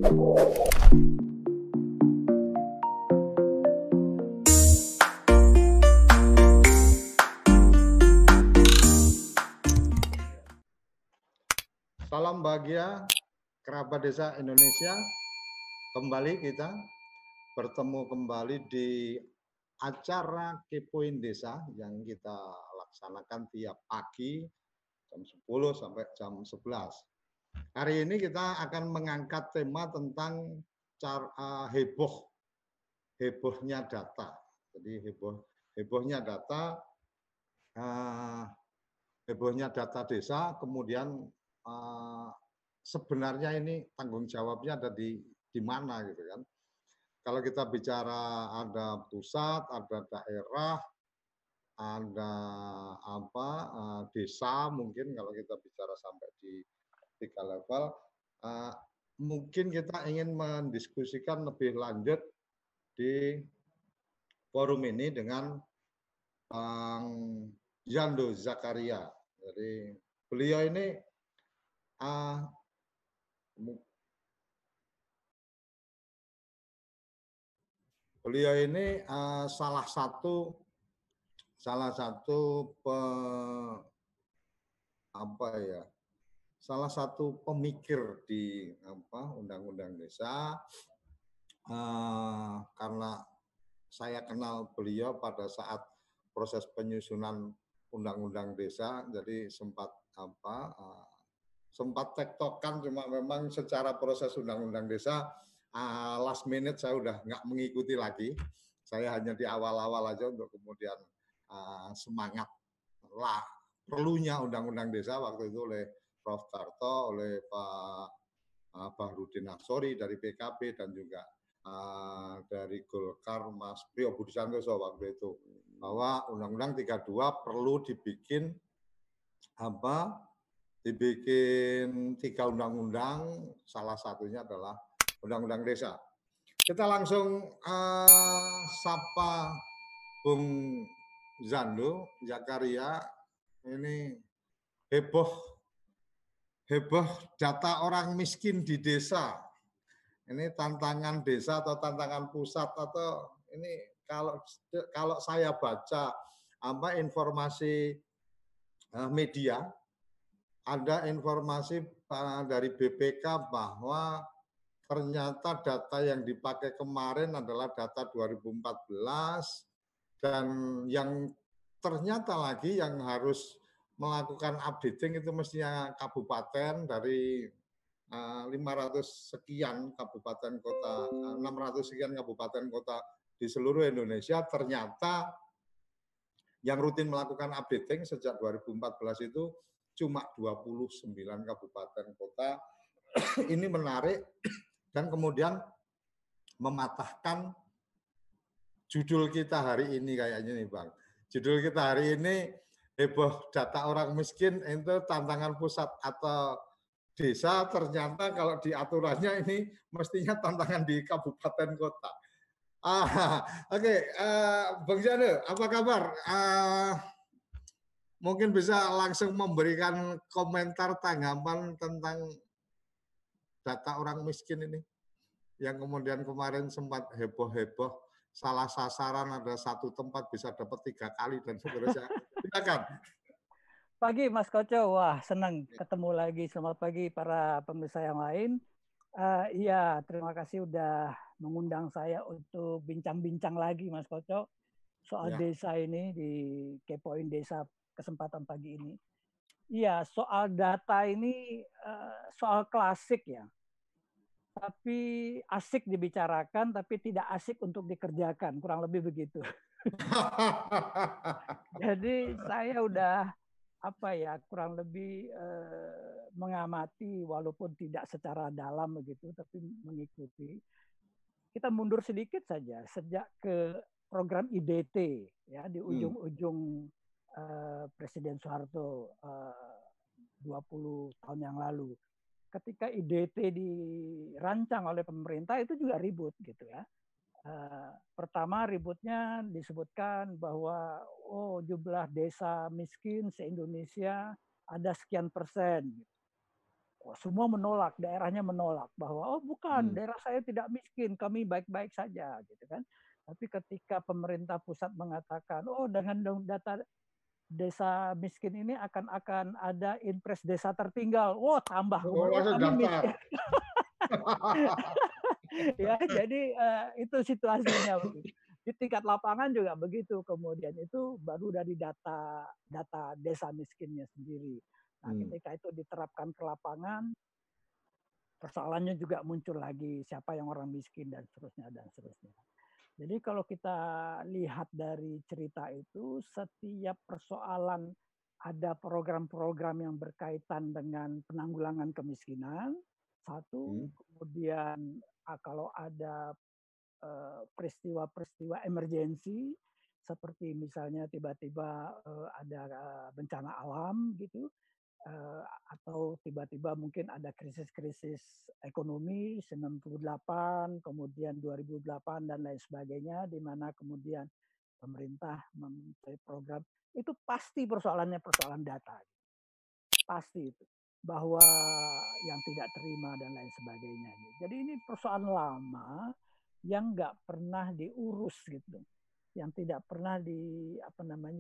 Salam bahagia kerabat desa Indonesia. Kembali kita bertemu kembali di acara Kepoin Desa yang kita laksanakan tiap pagi jam 10 sampai jam 11. Hari ini kita akan mengangkat tema tentang hebohnya data. Jadi hebohnya data desa, kemudian sebenarnya ini tanggung jawabnya ada di mana gitu kan. Kalau kita bicara ada pusat, ada daerah, ada desa, mungkin kalau kita bicara sampai di 3 level, mungkin kita ingin mendiskusikan lebih lanjut di forum ini dengan Bang Yando Zakaria. Jadi beliau ini salah satu pemikir di undang-undang desa, karena saya kenal beliau pada saat proses penyusunan undang-undang desa, jadi sempat tektokan, cuma memang secara proses undang-undang desa last minute saya udah nggak mengikuti lagi. Saya hanya di awal-awal aja untuk kemudian semangat lah perlunya undang-undang desa waktu itu oleh Prof. Tarto, oleh Pak Bahrudin Aksori dari PKB, dan juga dari Golkar Mas Priyo Budi Santoso waktu itu, bahwa Undang-Undang 32 perlu dibikin 3 undang-undang, salah satunya adalah Undang-Undang Desa. Kita langsung sapa Bung Yando Zakaria. Ini heboh data orang miskin di desa. Ini tantangan desa atau tantangan pusat, atau ini kalau saya baca informasi media, ada informasi dari BPK bahwa ternyata data yang dipakai kemarin adalah data 2014, dan yang ternyata lagi yang harus melakukan updating itu mestinya kabupaten dari 500 sekian kabupaten kota, 600 sekian kabupaten kota di seluruh Indonesia. Ternyata yang rutin melakukan updating sejak 2014 itu cuma 29 kabupaten kota. Ini menarik dan kemudian mematahkan judul kita hari ini kayaknya nih Bang. Judul kita hari ini heboh data orang miskin itu tantangan pusat atau desa, ternyata kalau di aturannya ini mestinya tantangan di kabupaten kota. Oke, Bang Jano, apa kabar? Mungkin bisa langsung memberikan komentar tanggapan tentang data orang miskin ini, yang kemudian kemarin sempat heboh-heboh, salah sasaran, ada satu tempat bisa dapat 3 kali dan seterusnya. Silakan. Pagi Mas Koco, wah senang ketemu lagi. Selamat pagi para pemirsa yang lain. Iya, terima kasih udah mengundang saya untuk bincang-bincang lagi Mas Koco soal desa ini di Kepoin Desa kesempatan pagi ini. Iya, soal data ini soal klasik ya. Tapi asik dibicarakan, tapi tidak asik untuk dikerjakan, kurang lebih begitu. Jadi saya udah kurang lebih mengamati walaupun tidak secara dalam begitu, tapi mengikuti. Kita mundur sedikit saja sejak ke program IDT ya di ujung-ujung Presiden Soeharto 20 tahun yang lalu. Ketika IDT dirancang oleh pemerintah itu juga ribut gitu ya. Pertama ributnya disebutkan bahwa jumlah desa miskin se-Indonesia ada sekian persen. semua menolak, daerahnya menolak bahwa oh bukan, daerah saya tidak miskin, kami baik-baik saja gitu kan. Tapi ketika pemerintah pusat mengatakan oh dengan data desa miskin ini akan ada impres desa tertinggal, oh tambah Oh, kemudian oh langsung kami daftar. miskin. Ya jadi itu situasinya begitu. Di tingkat lapangan juga begitu, kemudian itu baru dari data desa miskinnya sendiri. Nah, ketika itu diterapkan ke lapangan, persoalannya juga muncul lagi, siapa yang orang miskin dan seterusnya dan seterusnya. Jadi kalau kita lihat dari cerita itu, setiap persoalan ada program-program yang berkaitan dengan penanggulangan kemiskinan, satu, kemudian kalau ada peristiwa-peristiwa emergensi seperti misalnya tiba-tiba ada bencana alam gitu, atau tiba-tiba mungkin ada krisis-krisis ekonomi 98, kemudian 2008 dan lain sebagainya, di mana kemudian pemerintah mempunyai program, itu pasti persoalannya persoalan data. Pasti itu. Bahwa yang tidak terima dan lain sebagainya. Jadi ini persoalan lama yang nggak pernah diurus gitu, yang tidak pernah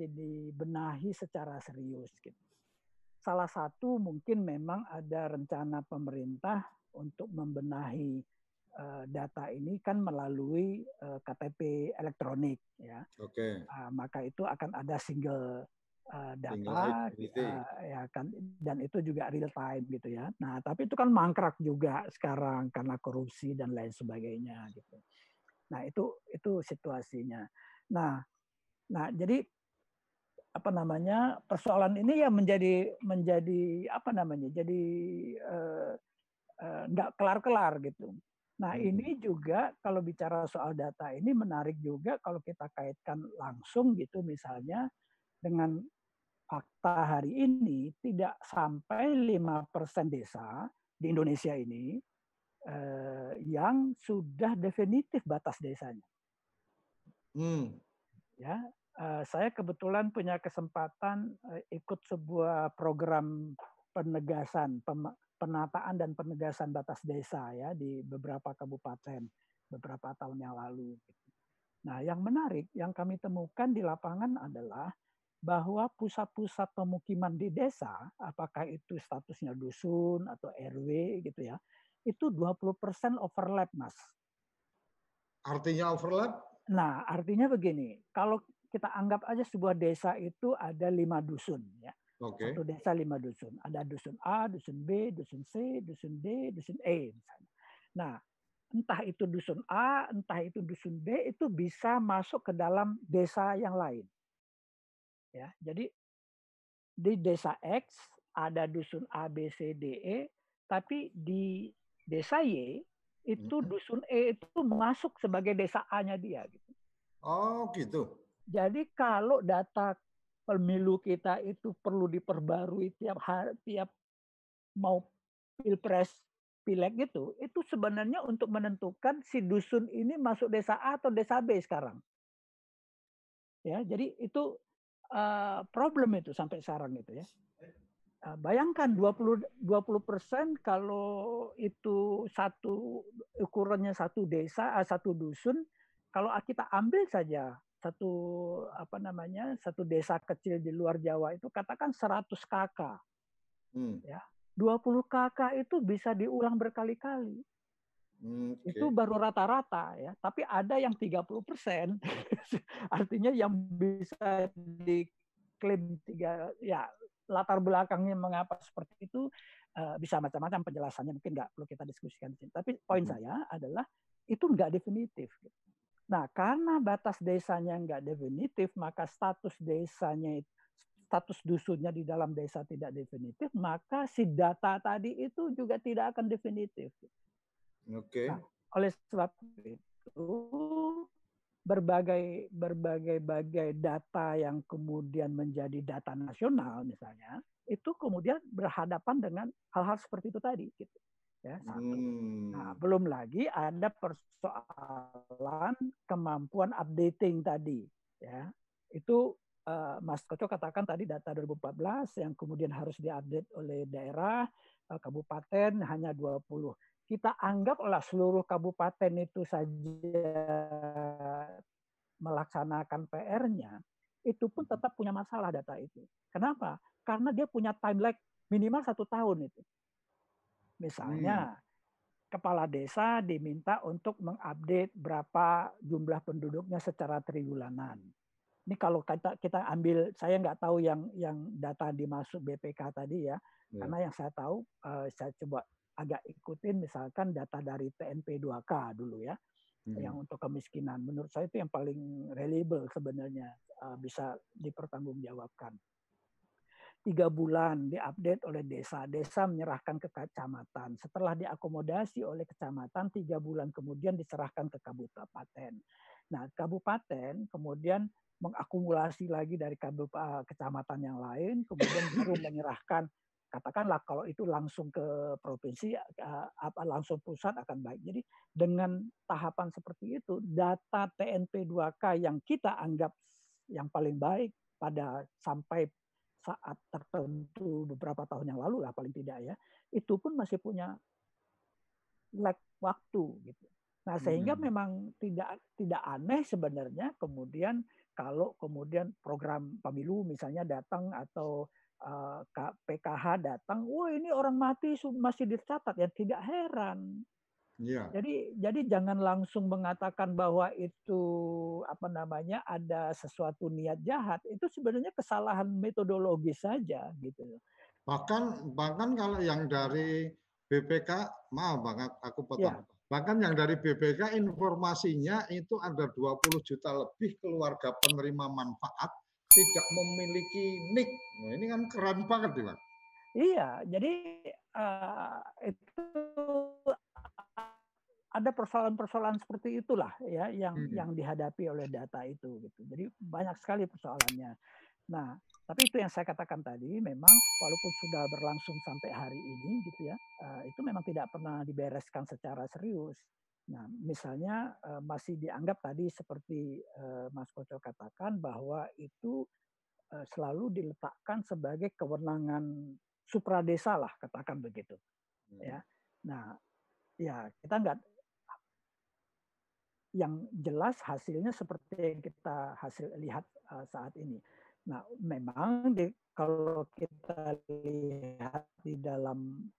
dibenahi secara serius gitu. Salah satu mungkin memang ada rencana pemerintah untuk membenahi data ini kan melalui KTP elektronik ya. Oke. Maka itu akan ada single data ya kan, dan itu juga real time gitu ya. Nah, tapi itu kan mangkrak juga sekarang karena korupsi dan lain sebagainya gitu. Nah, itu situasinya. Nah, jadi persoalan ini ya menjadi jadi nggak kelar-kelar gitu. Nah, ini juga kalau bicara soal data ini menarik juga kalau kita kaitkan langsung gitu misalnya dengan fakta hari ini tidak sampai 5% desa di Indonesia ini yang sudah definitif batas desanya. Ya, saya kebetulan punya kesempatan ikut sebuah program penegasan, penataan dan penegasan batas desa ya di beberapa kabupaten beberapa tahun yang lalu. Nah, yang menarik yang kami temukan di lapangan adalah bahwa pusat-pusat pemukiman di desa, apakah itu statusnya dusun atau RW gitu ya, itu 20% overlap, Mas. Artinya overlap? Nah, artinya begini, kalau kita anggap aja sebuah desa itu ada 5 dusun ya. Okay. Satu desa 5 dusun. Ada dusun A, dusun B, dusun C, dusun D, dusun E misalnya. Nah, entah itu dusun A, entah itu dusun B, itu bisa masuk ke dalam desa yang lain. Ya, jadi di desa X ada dusun A, B, C, D, E, tapi di desa Y itu dusun E itu masuk sebagai desa A-nya dia gitu. Oh, gitu. Jadi kalau data pemilu kita itu perlu diperbarui tiap hari, tiap mau pilpres, pileg gitu, itu sebenarnya untuk menentukan si dusun ini masuk desa A atau desa B sekarang. Ya, jadi itu problem itu sampai sekarang itu ya. Bayangkan 20% kalau itu ukurannya satu desa, satu dusun, kalau kita ambil saja satu desa kecil di luar Jawa itu katakan 100 KK. Ya. 20 KK itu bisa diulang berkali-kali. Itu baru rata-rata ya, tapi ada yang 30%. Artinya yang bisa diklaim latar belakangnya mengapa seperti itu bisa macam-macam penjelasannya, mungkin nggak perlu kita diskusikan di sini. Tapi poin saya adalah itu nggak definitif. Nah, karena batas desanya nggak definitif, maka status dusunnya di dalam desa tidak definitif, maka si data tadi itu juga tidak akan definitif. Oke. Nah, oleh sebab itu berbagai data yang kemudian menjadi data nasional misalnya itu kemudian berhadapan dengan hal-hal seperti itu tadi gitu ya, satu. Nah, belum lagi ada persoalan kemampuan updating tadi ya, itu Mas Koco katakan tadi data 2014 yang kemudian harus diupdate oleh daerah, kabupaten hanya 20. Kita anggaplah seluruh kabupaten itu saja melaksanakan PR-nya, itu pun tetap punya masalah data itu. Kenapa? Karena dia punya time lag minimal 1 tahun itu. Misalnya, kepala desa diminta untuk mengupdate berapa jumlah penduduknya secara triwulanan. Ini kalau kita ambil, saya nggak tahu yang data dimaksud BPK tadi ya, karena yang saya tahu, saya coba agak ikutin misalkan data dari TNP 2K dulu ya, yang untuk kemiskinan. Menurut saya itu yang paling reliable sebenarnya, bisa dipertanggungjawabkan. 3 bulan diupdate oleh desa. Desa menyerahkan ke kecamatan. Setelah diakomodasi oleh kecamatan, 3 bulan kemudian diserahkan ke kabupaten. Nah, kabupaten kemudian mengakumulasi lagi dari kecamatan yang lain, kemudian baru menyerahkan, katakanlah kalau itu langsung ke provinsi, langsung pusat akan baik. Jadi dengan tahapan seperti itu, data TNP 2K yang kita anggap yang paling baik pada sampai saat tertentu beberapa tahun yang lalu lah paling tidak ya, itu pun masih punya lag waktu gitu. Nah, sehingga memang tidak aneh sebenarnya kemudian kalau kemudian program pemilu misalnya datang atau PKH datang, wah ini orang mati masih dicatat, ya tidak heran. Iya. Jadi jangan langsung mengatakan bahwa itu apa namanya ada sesuatu niat jahat. Itu sebenarnya kesalahan metodologis saja gitu. Bahkan kalau yang dari BPK, maaf Bang, aku potong. Ya. Bahkan yang dari BPK informasinya itu ada 20 juta lebih keluarga penerima manfaat tidak memiliki NIK. Nah, ini kan keren banget nih, Bang. Iya, jadi itu ada persoalan-persoalan seperti itulah ya yang dihadapi oleh data itu gitu. Jadi banyak sekali persoalannya. Nah, tapi itu yang saya katakan tadi, memang walaupun sudah berlangsung sampai hari ini gitu ya, itu memang tidak pernah dibereskan secara serius. Nah, misalnya masih dianggap tadi seperti Mas Koco katakan bahwa itu selalu diletakkan sebagai kewenangan supradesa lah, katakan begitu. Ya, nah, ya kita nggak, yang jelas hasilnya seperti yang kita lihat saat ini. Nah, memang kalau kita lihat di dalam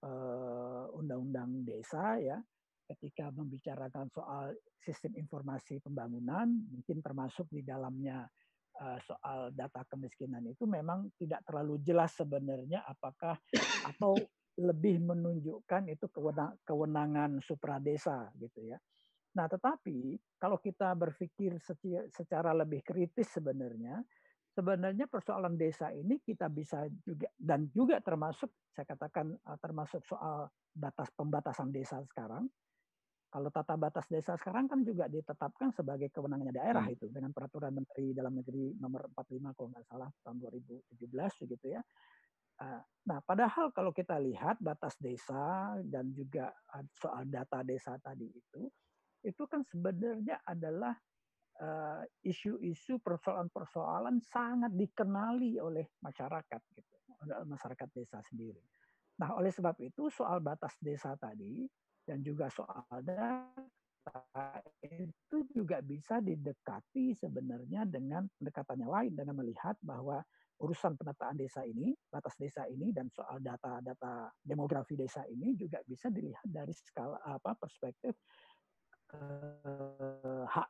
undang-undang desa ya, ketika membicarakan soal sistem informasi pembangunan, mungkin termasuk di dalamnya soal data kemiskinan itu memang tidak terlalu jelas sebenarnya apakah atau lebih menunjukkan itu kewenangan supradesa gitu ya. Nah, tetapi kalau kita berpikir secara lebih kritis sebenarnya persoalan desa ini kita bisa juga, dan juga termasuk saya katakan termasuk soal pembatasan desa sekarang. Kalau tata batas desa sekarang kan juga ditetapkan sebagai kewenangannya daerah itu dengan peraturan Menteri Dalam Negeri nomor 45 kalau nggak salah tahun 2017 begitu ya. Nah, padahal kalau kita lihat batas desa dan juga soal data desa tadi itu kan sebenarnya adalah isu-isu persoalan-persoalan sangat dikenali oleh masyarakat gitu, oleh masyarakat desa sendiri. Nah, oleh sebab itu soal batas desa tadi dan juga soal data itu juga bisa didekati sebenarnya dengan pendekatan yang lain, dengan melihat bahwa urusan penataan desa ini, batas desa ini dan soal data-data demografi desa ini juga bisa dilihat dari skala perspektif hak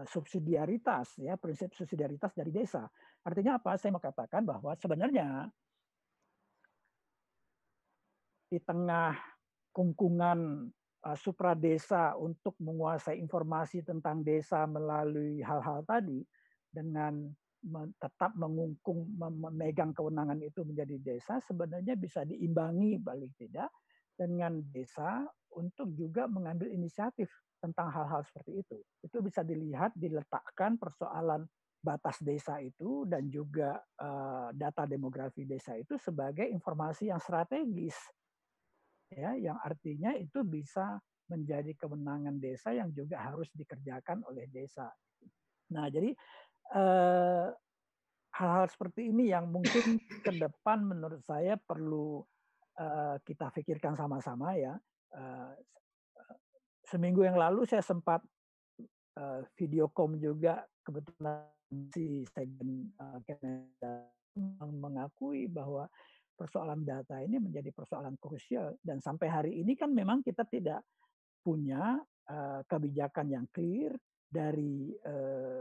subsidiaritas ya, prinsip subsidiaritas dari desa. Artinya apa? Saya mau katakan bahwa sebenarnya di tengah kungkungan supradesa untuk menguasai informasi tentang desa melalui hal-hal tadi dengan tetap mengungkung memegang kewenangan itu menjadi desa, sebenarnya bisa diimbangi paling tidak dengan desa untuk juga mengambil inisiatif tentang hal-hal seperti itu. Itu bisa dilihat diletakkan persoalan batas desa itu dan juga data demografi desa itu sebagai informasi yang strategis, ya, yang artinya itu bisa menjadi kewenangan desa yang juga harus dikerjakan oleh desa. Nah, jadi hal-hal seperti ini yang mungkin ke depan menurut saya perlu kita pikirkan sama-sama ya. Seminggu yang lalu saya sempat video call juga, kebetulan si Sekjen Kementerian mengakui bahwa persoalan data ini menjadi persoalan krusial, dan sampai hari ini kan memang kita tidak punya kebijakan yang clear dari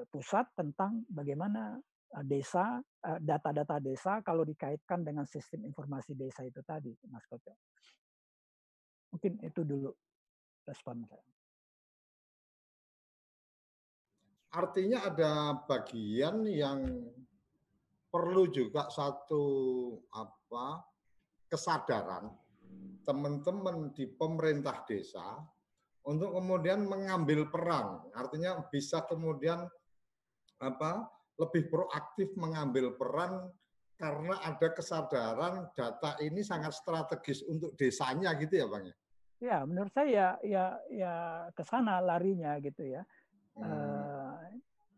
pusat tentang bagaimana desa, data-data desa kalau dikaitkan dengan sistem informasi desa itu tadi, Mas Koco. Mungkin itu dulu respon saya. Artinya ada bagian yang perlu juga satu kesadaran teman-teman di pemerintah desa untuk kemudian mengambil peran. Artinya bisa kemudian lebih proaktif mengambil peran karena ada kesadaran data ini sangat strategis untuk desanya gitu ya, Bang? Ya, menurut saya ya ke sana larinya gitu ya.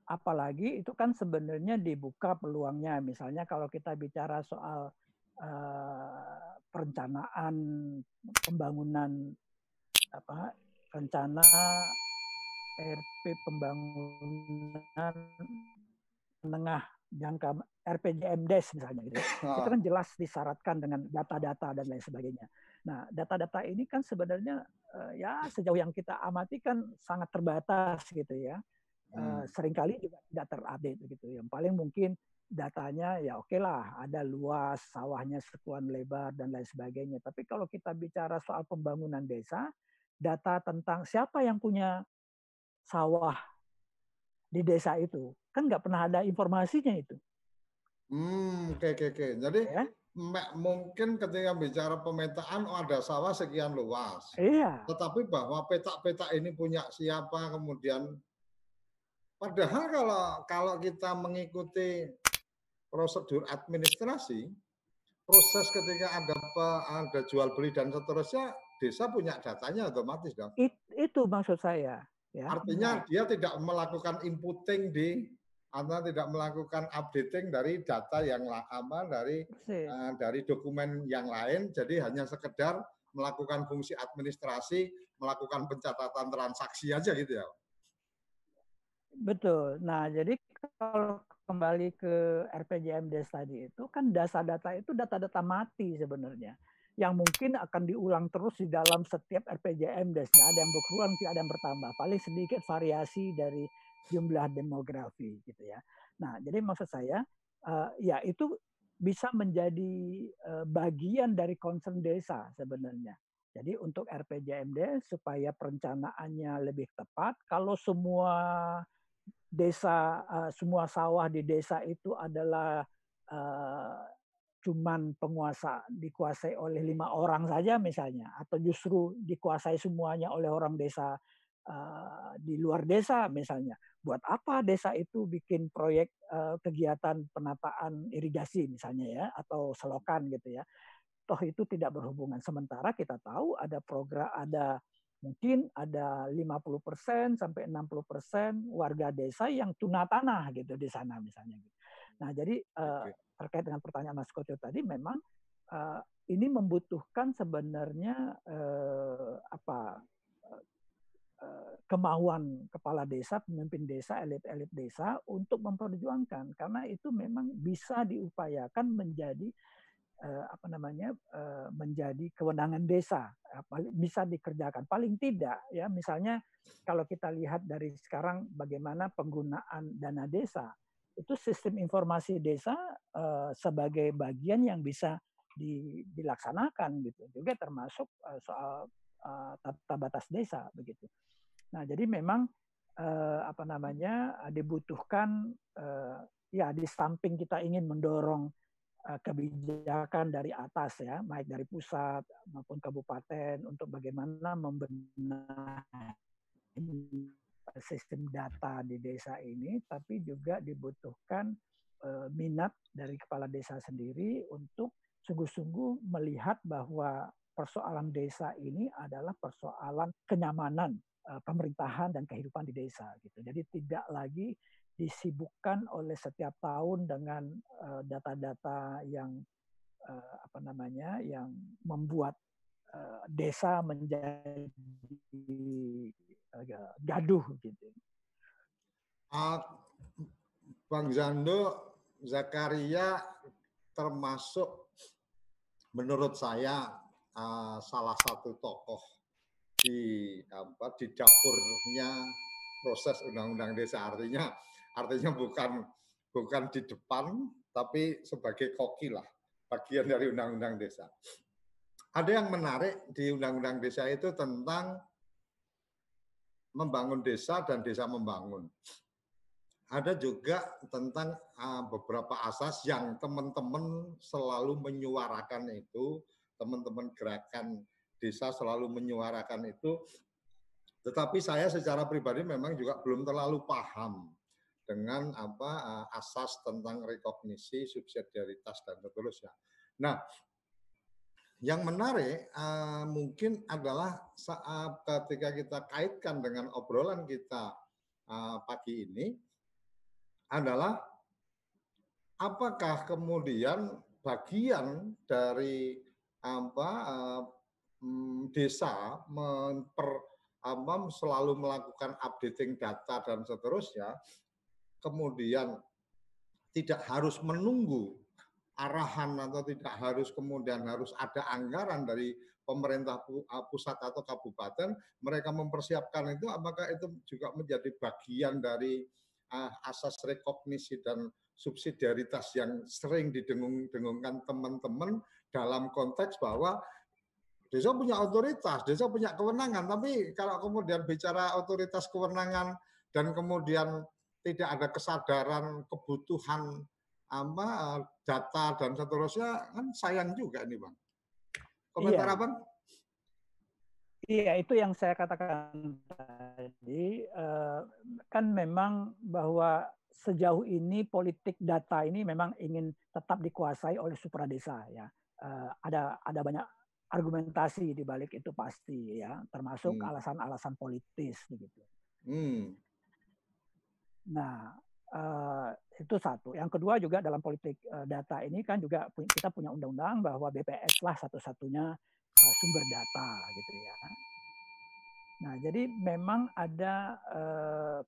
Apalagi itu kan sebenarnya dibuka peluangnya, misalnya kalau kita bicara soal perencanaan pembangunan rencana RP pembangunan menengah jangka RPJMDes misalnya gitu. Itu kan jelas disyaratkan dengan data-data dan lain sebagainya. Nah, data-data ini kan sebenarnya ya sejauh yang kita amati kan sangat terbatas gitu ya. Seringkali juga tidak terupdate begitu. Yang paling mungkin datanya ya oke lah, ada luas, sawahnya sekuan lebar dan lain sebagainya. Tapi kalau kita bicara soal pembangunan desa, data tentang siapa yang punya sawah di desa itu kan nggak pernah ada informasinya itu. Oke. Jadi ya? Mungkin ketika bicara pemetaan, ada sawah sekian luas. Iya. Tetapi bahwa peta-peta ini punya siapa, kemudian padahal kalau kita mengikuti prosedur administrasi, proses ketika ada jual beli dan seterusnya, desa punya datanya otomatis dong. Itu maksud saya. Ya. Artinya dia tidak melakukan inputting atau tidak melakukan updating dari data yang dari dokumen yang lain, jadi hanya sekedar melakukan fungsi administrasi, melakukan pencatatan transaksi aja gitu ya. Betul. Nah, jadi kalau kembali ke RPJMDes tadi itu kan data itu data-data mati sebenarnya, yang mungkin akan diulang terus di dalam setiap RPJMDes. Nggak ada yang berkurang, tidak ada yang bertambah. Paling sedikit variasi dari jumlah demografi gitu ya. Nah, jadi maksud saya ya itu bisa menjadi bagian dari concern desa sebenarnya. Jadi untuk RPJMD supaya perencanaannya lebih tepat, kalau semua desa, semua sawah di desa itu adalah cuman dikuasai oleh 5 orang saja misalnya, atau justru dikuasai semuanya oleh orang desa di luar desa misalnya. Buat apa desa itu bikin proyek kegiatan penataan irigasi misalnya ya, atau selokan gitu ya. Toh itu tidak berhubungan. Sementara kita tahu ada program, mungkin ada 50% sampai 60% warga desa yang tunatanah gitu di sana misalnya. Nah, jadi terkait dengan pertanyaan Mas Koco tadi, memang ini membutuhkan sebenarnya kemauan kepala desa, pemimpin desa, elit-elit desa untuk memperjuangkan, karena itu memang bisa diupayakan menjadi menjadi kewenangan desa, bisa dikerjakan. Paling tidak ya, misalnya kalau kita lihat dari sekarang bagaimana penggunaan dana desa, itu sistem informasi desa sebagai bagian yang bisa dilaksanakan gitu. Juga termasuk soal tata batas desa begitu. Nah, jadi memang dibutuhkan ya, di samping kita ingin mendorong kebijakan dari atas ya, baik dari pusat maupun kabupaten, untuk bagaimana membenahi sistem data di desa ini, tapi juga dibutuhkan minat dari kepala desa sendiri untuk sungguh-sungguh melihat bahwa persoalan desa ini adalah persoalan kenyamanan pemerintahan dan kehidupan di desa gitu. Jadi tidak lagi disibukkan oleh setiap tahun dengan data-data yang apa namanya, yang membuat desa menjadi gaduh gitu. Bang Zando, Zakaria termasuk menurut saya salah satu tokoh di dapurnya proses undang-undang desa, artinya bukan di depan tapi sebagai koki lah, bagian dari undang-undang desa. Ada yang menarik di undang-undang desa itu tentang membangun desa dan desa membangun. Ada juga tentang beberapa asas yang teman-teman selalu menyuarakan itu, teman-teman gerakan desa selalu menyuarakan itu, tetapi saya secara pribadi memang juga belum terlalu paham dengan asas tentang rekognisi, subsidiaritas, dan seterusnya. Nah, yang menarik mungkin adalah saat ketika kita kaitkan dengan obrolan kita pagi ini, adalah apakah kemudian bagian dari desa selalu melakukan updating data dan seterusnya, kemudian tidak harus menunggu arahan atau tidak harus kemudian harus ada anggaran dari pemerintah pusat atau kabupaten, mereka mempersiapkan itu, apakah itu juga menjadi bagian dari asas rekognisi dan subsidiaritas yang sering didengung-dengungkan teman-teman dalam konteks bahwa desa punya otoritas, desa punya kewenangan, tapi kalau kemudian bicara otoritas kewenangan dan kemudian tidak ada kesadaran kebutuhan data dan seterusnya, kan sayang juga ini, Bang. Komentar Abang? Iya, itu yang saya katakan tadi, kan memang bahwa sejauh ini politik data ini memang ingin tetap dikuasai oleh supradesa ya. Ada banyak argumentasi di balik itu pasti ya, termasuk alasan-alasan politis begitu. Nah, itu satu. Yang kedua juga dalam politik data ini kan juga kita punya undang-undang bahwa BPS lah satu-satunya sumber data gitu ya. Nah, jadi memang ada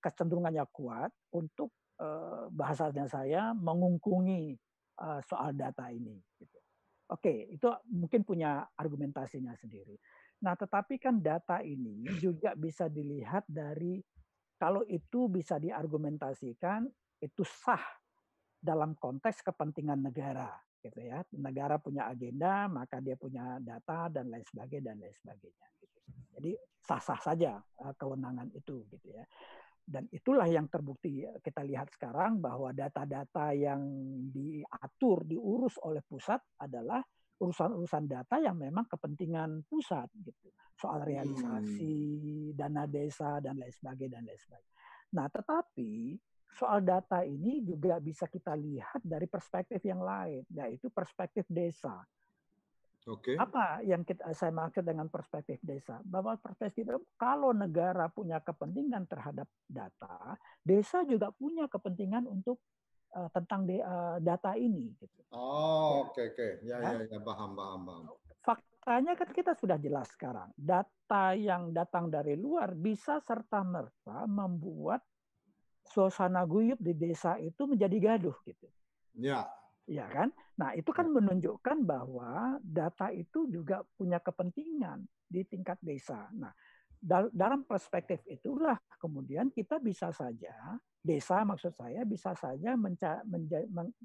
kecenderungannya kuat untuk bahasanya saya mengungkungi soal data ini. Gitu. Oke, itu mungkin punya argumentasinya sendiri. Nah, tetapi kan data ini juga bisa dilihat dari kalau itu bisa diargumentasikan itu sah dalam konteks kepentingan negara, gitu ya. Negara punya agenda, maka dia punya data dan lain sebagainya dan lain sebagainya. Gitu. Jadi sah-sah saja kewenangan itu, gitu ya. Dan itulah yang terbukti kita lihat sekarang bahwa data-data yang diatur, diurus oleh pusat adalah urusan-urusan data yang memang kepentingan pusat gitu. Soal realisasi dana desa dan lain sebagainya dan lain sebagainya. Nah, tetapi soal data ini juga bisa kita lihat dari perspektif yang lain, yaitu perspektif desa. Okay. Apa yang saya maksud dengan perspektif desa? Bahwa perspektif kalau negara punya kepentingan terhadap data, desa juga punya kepentingan untuk tentang data ini. Gitu. Oh, oke. Ya, paham. Faktanya kan kita sudah jelas sekarang. Data yang datang dari luar bisa serta-merta membuat suasana guyup di desa itu menjadi gaduh. Gitu. Ya. Ya kan? Nah, itu kan menunjukkan bahwa data itu juga punya kepentingan di tingkat desa. Nah, dalam perspektif itulah kemudian kita bisa saja, desa maksud saya bisa saja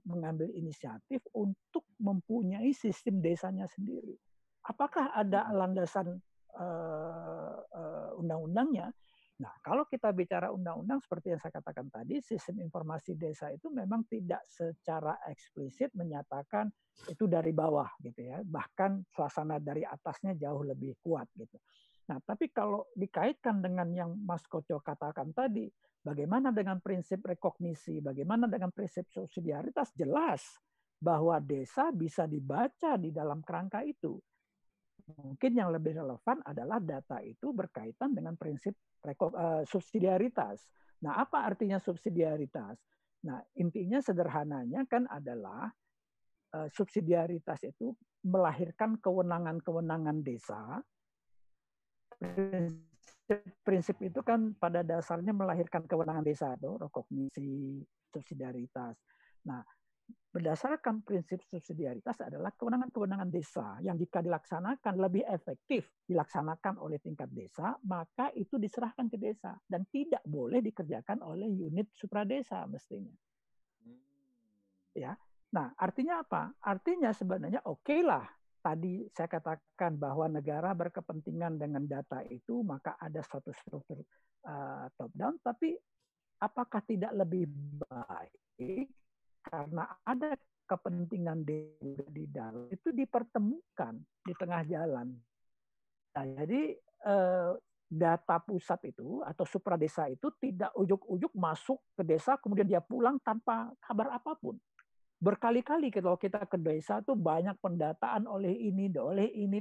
mengambil inisiatif untuk mempunyai sistem desanya sendiri. Apakah ada landasan undang-undangnya? Nah, kalau kita bicara undang-undang seperti yang saya katakan tadi, sistem informasi desa itu memang tidak secara eksplisit menyatakan itu dari bawah gitu ya. Bahkan suasana dari atasnya jauh lebih kuat gitu. Nah, tapi kalau dikaitkan dengan yang Mas Koco katakan tadi, bagaimana dengan prinsip rekognisi, bagaimana dengan prinsip subsidiaritas, jelas bahwa desa bisa dibaca di dalam kerangka itu. Mungkin yang lebih relevan adalah data itu berkaitan dengan prinsip subsidiaritas. Nah, apa artinya subsidiaritas? Nah, intinya sederhananya kan adalah subsidiaritas itu melahirkan kewenangan-kewenangan desa. Prinsip itu kan pada dasarnya melahirkan kewenangan desa, rekognisi, subsidiaritas. Nah, berdasarkan prinsip subsidiaritas adalah kewenangan-kewenangan desa yang jika dilaksanakan lebih efektif dilaksanakan oleh tingkat desa, maka itu diserahkan ke desa dan tidak boleh dikerjakan oleh unit supradesa mestinya. Ya. Nah, artinya apa? Artinya sebenarnya oke lah. Tadi saya katakan bahwa negara berkepentingan dengan data itu, maka ada suatu struktur top down. Tapi apakah tidak lebih baik karena ada kepentingan di dalam itu dipertemukan di tengah jalan? Nah, jadi data pusat itu atau supradesa itu tidak ujuk-ujuk masuk ke desa kemudian dia pulang tanpa kabar apapun. Berkali-kali kalau kita ke desa tuh banyak pendataan oleh ini,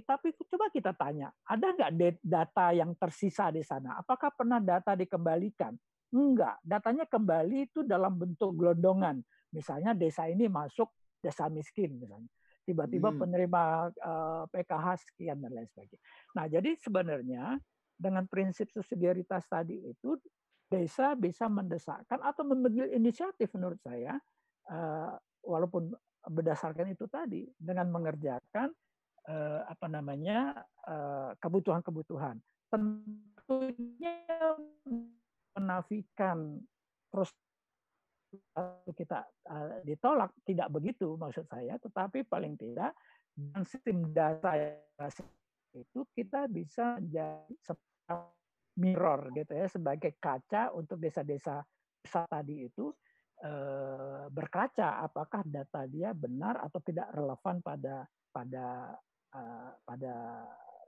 tapi coba kita tanya, ada nggak data yang tersisa di sana? Apakah pernah data dikembalikan? Enggak, datanya kembali itu dalam bentuk gelondongan. Misalnya desa ini masuk desa miskin misalnya. Tiba-tiba penerima PKH sekian dan lain sebagainya. Nah, jadi sebenarnya dengan prinsip subsidiaritas tadi itu desa bisa mendesakkan atau mengambil inisiatif menurut saya walaupun berdasarkan itu tadi dengan mengerjakan kebutuhan-kebutuhan. Tentunya menafikan terus kita ditolak tidak begitu maksud saya, tetapi paling tidak dengan sistem data itu kita bisa menjadi mirror gitu ya sebagai kaca untuk desa-desa besar tadi itu berkaca apakah data dia benar atau tidak relevan pada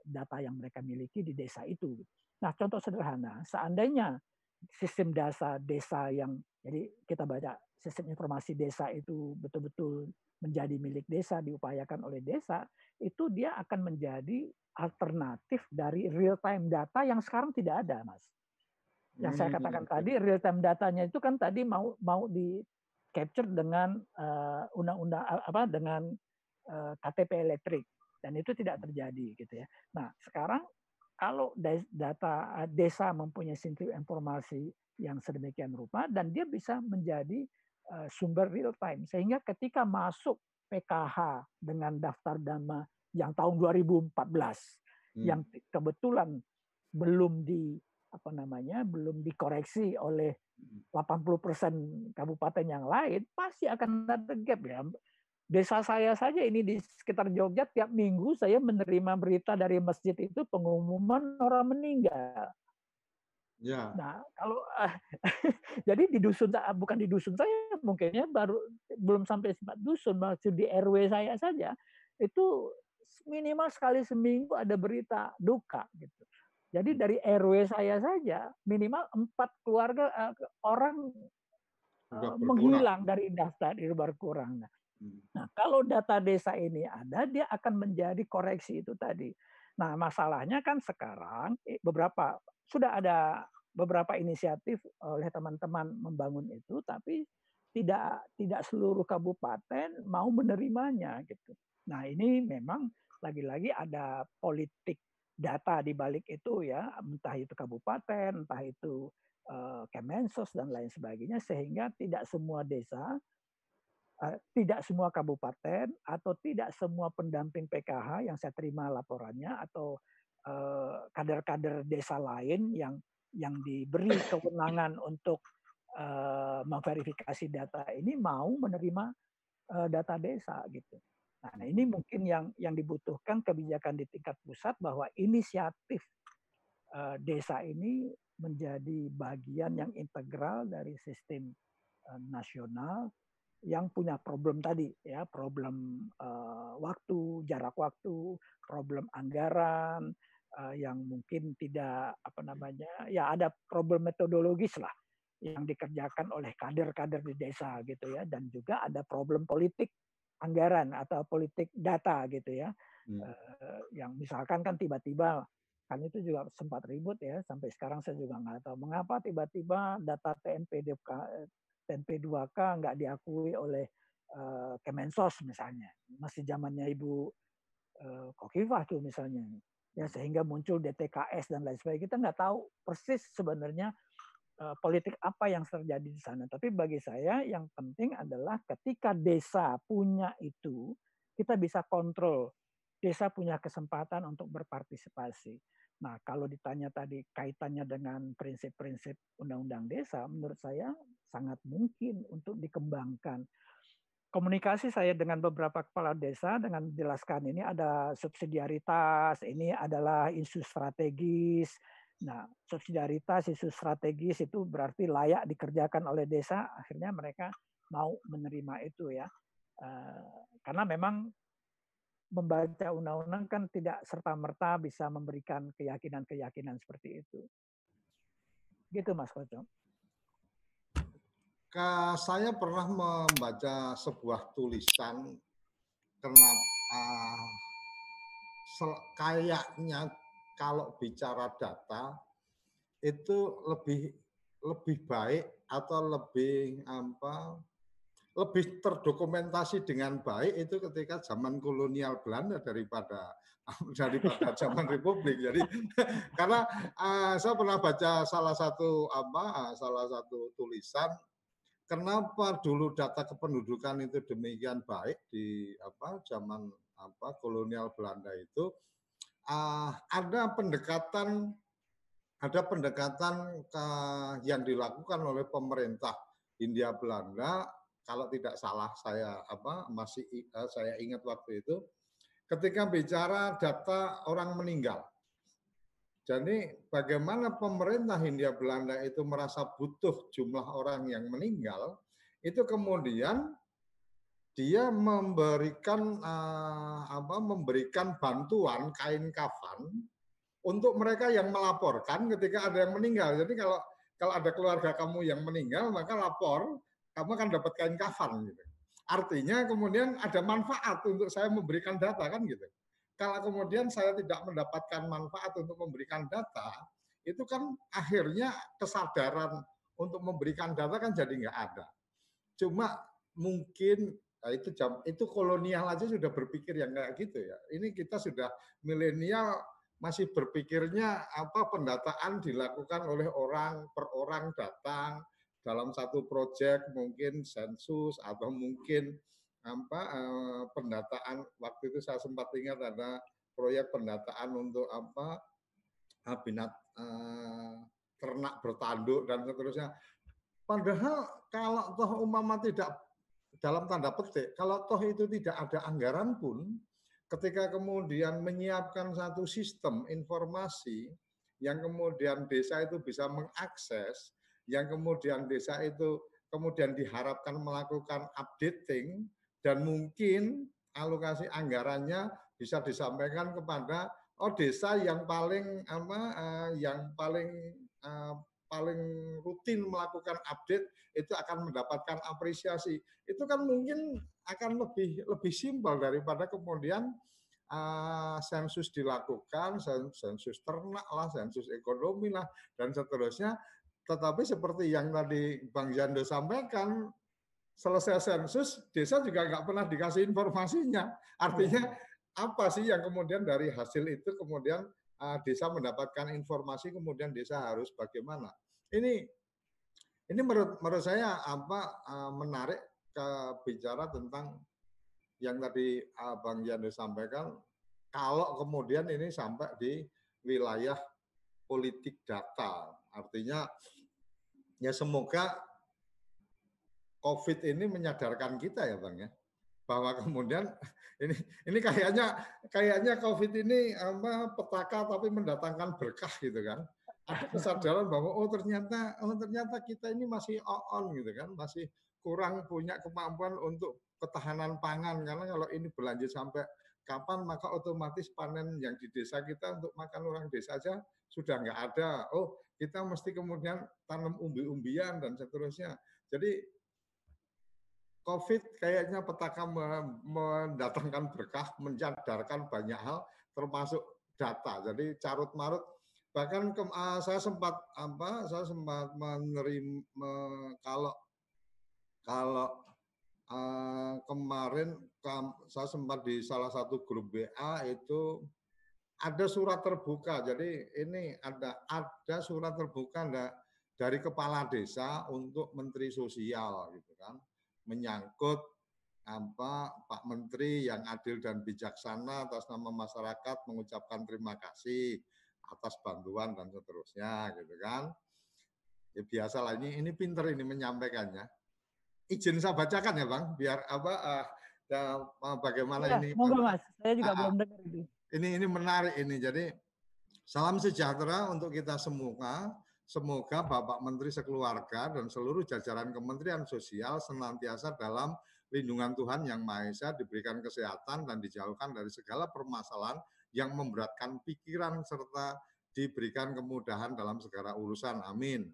data yang mereka miliki di desa itu. Nah, contoh sederhana, seandainya sistem desa yang jadi kita baca sistem informasi desa itu betul-betul menjadi milik desa, diupayakan oleh desa, itu dia akan menjadi alternatif dari real time data yang sekarang tidak ada, Mas. Yang saya katakan tadi real time datanya itu kan tadi mau di capture dengan undang-undang dengan KTP elektrik dan itu tidak terjadi gitu ya. Nah, sekarang kalau data desa mempunyai sistem informasi yang sedemikian rupa dan dia bisa menjadi sumber real time sehingga ketika masuk PKH dengan daftar nama yang tahun 2014 yang kebetulan belum belum dikoreksi oleh 80% kabupaten yang lain, pasti akan ada gap ya. Desa saya saja ini di sekitar Jogja tiap minggu saya menerima berita dari masjid itu pengumuman orang meninggal. Ya. Nah, kalau jadi di dusun bukan di dusun saya mungkinnya belum sampai 4 dusun, maksud di RW saya saja itu minimal sekali seminggu ada berita duka gitu. Jadi dari RW saya saja minimal 4 keluarga orang menghilang dari daftar, berkurang. Nah, kalau data desa ini ada, dia akan menjadi koreksi itu tadi. Nah, masalahnya kan sekarang sudah ada beberapa inisiatif oleh teman-teman membangun itu, tapi tidak seluruh kabupaten mau menerimanya gitu. Nah, ini memang lagi-lagi ada politik data di balik itu ya, entah itu kabupaten, entah itu Kemensos dan lain sebagainya, sehingga tidak semua desa, tidak semua kabupaten, atau tidak semua pendamping PKH yang saya terima laporannya, atau kader-kader desa lain yang diberi kewenangan untuk memverifikasi data ini mau menerima data desa gitu. Nah, ini mungkin yang dibutuhkan kebijakan di tingkat pusat bahwa inisiatif desa ini menjadi bagian yang integral dari sistem nasional yang punya problem tadi ya, problem waktu, jarak waktu, problem anggaran yang mungkin tidak ya ada problem metodologis lah yang dikerjakan oleh kader-kader di desa gitu ya, dan juga ada problem politik anggaran atau politik data gitu ya. Yang misalkan kan tiba-tiba kan itu juga sempat ribut ya, sampai sekarang saya juga nggak tahu mengapa tiba-tiba data TNP 2K nggak diakui oleh Kemensos misalnya, masih zamannya Ibu Khofifah tuh misalnya, ya sehingga muncul DTKS dan lain sebagainya. Kita nggak tahu persis sebenarnya politik apa yang terjadi di sana. Tapi bagi saya yang penting adalah ketika desa punya itu, kita bisa kontrol. Desa punya kesempatan untuk berpartisipasi. Nah, kalau ditanya tadi kaitannya dengan prinsip-prinsip undang-undang desa, menurut saya sangat mungkin untuk dikembangkan. Komunikasi saya dengan beberapa kepala desa dengan menjelaskan ini ada subsidiaritas, ini adalah isu strategis. Nah, subsidiaritas, isu strategis itu berarti layak dikerjakan oleh desa, akhirnya mereka mau menerima itu ya. Karena memang membaca undang-undang kan tidak serta-merta bisa memberikan keyakinan-keyakinan seperti itu. Gitu Mas Koco. Saya pernah membaca sebuah tulisan kenapa kayaknya kalau bicara data itu lebih baik atau lebih terdokumentasi dengan baik itu ketika zaman kolonial Belanda daripada zaman Republik. Jadi karena saya pernah baca salah satu tulisan kenapa dulu data kependudukan itu demikian baik di zaman kolonial Belanda itu ada pendekatan yang dilakukan oleh pemerintah Hindia Belanda, kalau tidak salah saya saya ingat waktu itu ketika bicara data orang meninggal. Jadi bagaimana pemerintah Hindia Belanda itu merasa butuh jumlah orang yang meninggal, itu kemudian dia memberikan bantuan kain kafan untuk mereka yang melaporkan ketika ada yang meninggal. Jadi kalau ada keluarga kamu yang meninggal, maka lapor, kamu akan dapat kain kafan gitu. Artinya kemudian ada manfaat untuk saya memberikan data kan gitu. Kalau kemudian saya tidak mendapatkan manfaat untuk memberikan data, itu kan akhirnya kesadaran untuk memberikan data kan jadi nggak ada. Cuma mungkin itu kolonial aja sudah berpikir yang kayak gitu ya. Ini kita sudah milenial masih berpikirnya pendataan dilakukan oleh orang per orang datang dalam satu proyek, mungkin sensus atau mungkin pendataan. Waktu itu saya sempat ingat ada proyek pendataan untuk ternak bertanduk dan seterusnya. Padahal kalau toh umpama tidak, dalam tanda petik, kalau toh itu tidak ada anggaran pun, ketika kemudian menyiapkan satu sistem informasi yang kemudian desa itu bisa mengakses, yang kemudian desa itu kemudian diharapkan melakukan updating, dan mungkin alokasi anggarannya bisa disampaikan kepada desa yang paling paling rutin melakukan update itu akan mendapatkan apresiasi. Itu kan mungkin akan lebih simpel daripada kemudian sensus dilakukan, sensus ternak lah, sensus ekonomi lah, dan seterusnya. Tetapi seperti yang tadi Bang Jando sampaikan, selesai sensus, desa juga nggak pernah dikasih informasinya. Artinya apa sih yang kemudian dari hasil itu kemudian desa mendapatkan informasi, kemudian desa harus bagaimana? Ini menurut saya menarik bicara tentang yang tadi Bang Jando sampaikan, kalau kemudian ini sampai di wilayah politik data. Artinya ya semoga COVID ini menyadarkan kita ya Bang ya, bahwa kemudian ini kayaknya COVID ini petaka tapi mendatangkan berkah gitu kan. Ada kesadaran bahwa ternyata kita ini masih on gitu kan, masih kurang punya kemampuan untuk ketahanan pangan, karena kalau ini berlanjut sampai kapan maka otomatis panen yang di desa kita untuk makan orang desa saja sudah nggak ada. Kita mesti kemudian tanam umbi-umbian dan seterusnya. Jadi COVID kayaknya petaka mendatangkan berkah, menyadarkan banyak hal, termasuk data. Jadi carut marut. Bahkan saya sempat menerima kalau kemarin saya sempat di salah satu grup WA itu ada surat terbuka. Jadi ini ada surat terbuka dari kepala desa untuk Menteri Sosial gitu kan, menyangkut Pak Menteri yang adil dan bijaksana atas nama masyarakat mengucapkan terima kasih atas bantuan dan seterusnya gitu kan. Ya biasalah ini pinter ini menyampaikannya. Izin saya bacakan ya Bang, biar bagaimana Ya, ini. semoga Mas. Saya juga belum dengar itu. Ini menarik ini. Jadi salam sejahtera untuk kita semua. Semoga Bapak Menteri sekeluarga dan seluruh jajaran Kementerian Sosial senantiasa dalam lindungan Tuhan Yang Maha Esa, diberikan kesehatan dan dijauhkan dari segala permasalahan yang memberatkan pikiran serta diberikan kemudahan dalam segala urusan. Amin.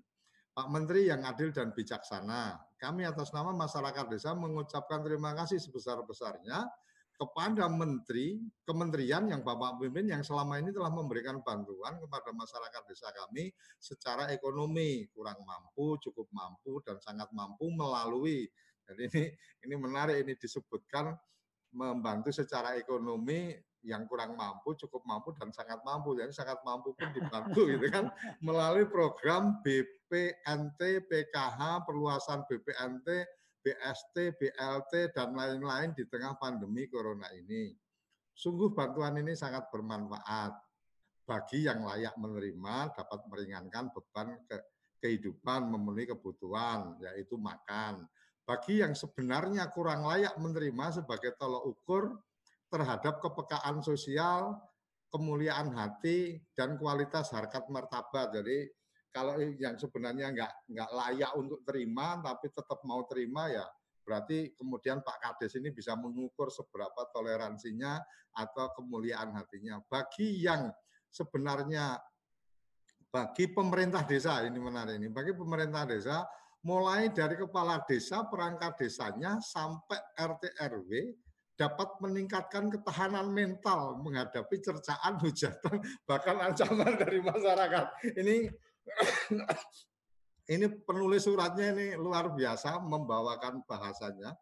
Pak Menteri yang adil dan bijaksana, kami atas nama masyarakat desa mengucapkan terima kasih sebesar-besarnya kepada kementerian yang Bapak pimpin yang selama ini telah memberikan bantuan kepada masyarakat desa kami secara ekonomi, kurang mampu, cukup mampu, dan sangat mampu melalui. Jadi ini menarik, ini disebutkan membantu secara ekonomi yang kurang mampu, cukup mampu, dan sangat mampu. Jadi sangat mampu pun dibantu gitu kan, melalui program BPNT, PKH, perluasan BPNT, BST, BLT, dan lain-lain di tengah pandemi corona ini. Sungguh bantuan ini sangat bermanfaat bagi yang layak menerima, dapat meringankan beban kehidupan, memenuhi kebutuhan, yaitu makan. Bagi yang sebenarnya kurang layak menerima sebagai tolok ukur terhadap kepekaan sosial, kemuliaan hati, dan kualitas harkat martabat. Jadi kalau yang sebenarnya nggak layak untuk terima, tapi tetap mau terima ya berarti kemudian Pak Kades ini bisa mengukur seberapa toleransinya atau kemuliaan hatinya. Bagi yang sebenarnya bagi pemerintah desa, ini menarik ini, bagi pemerintah desa mulai dari kepala desa, perangkat desanya sampai RT RW dapat meningkatkan ketahanan mental menghadapi cercaan, hujatan, bahkan ancaman dari masyarakat. Ini penulis suratnya ini luar biasa membawakan bahasanya.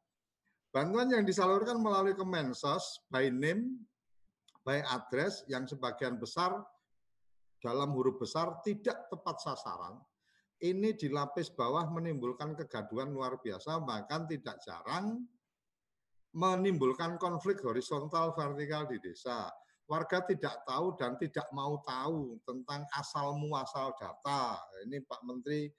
Bantuan yang disalurkan melalui Kemensos by name, by address yang sebagian besar dalam huruf besar tidak tepat sasaran. Ini di lapis bawah menimbulkan kegaduhan luar biasa, bahkan tidak jarang menimbulkan konflik horizontal vertikal di desa. Warga tidak tahu dan tidak mau tahu tentang asal muasal data. Ini Pak Menteri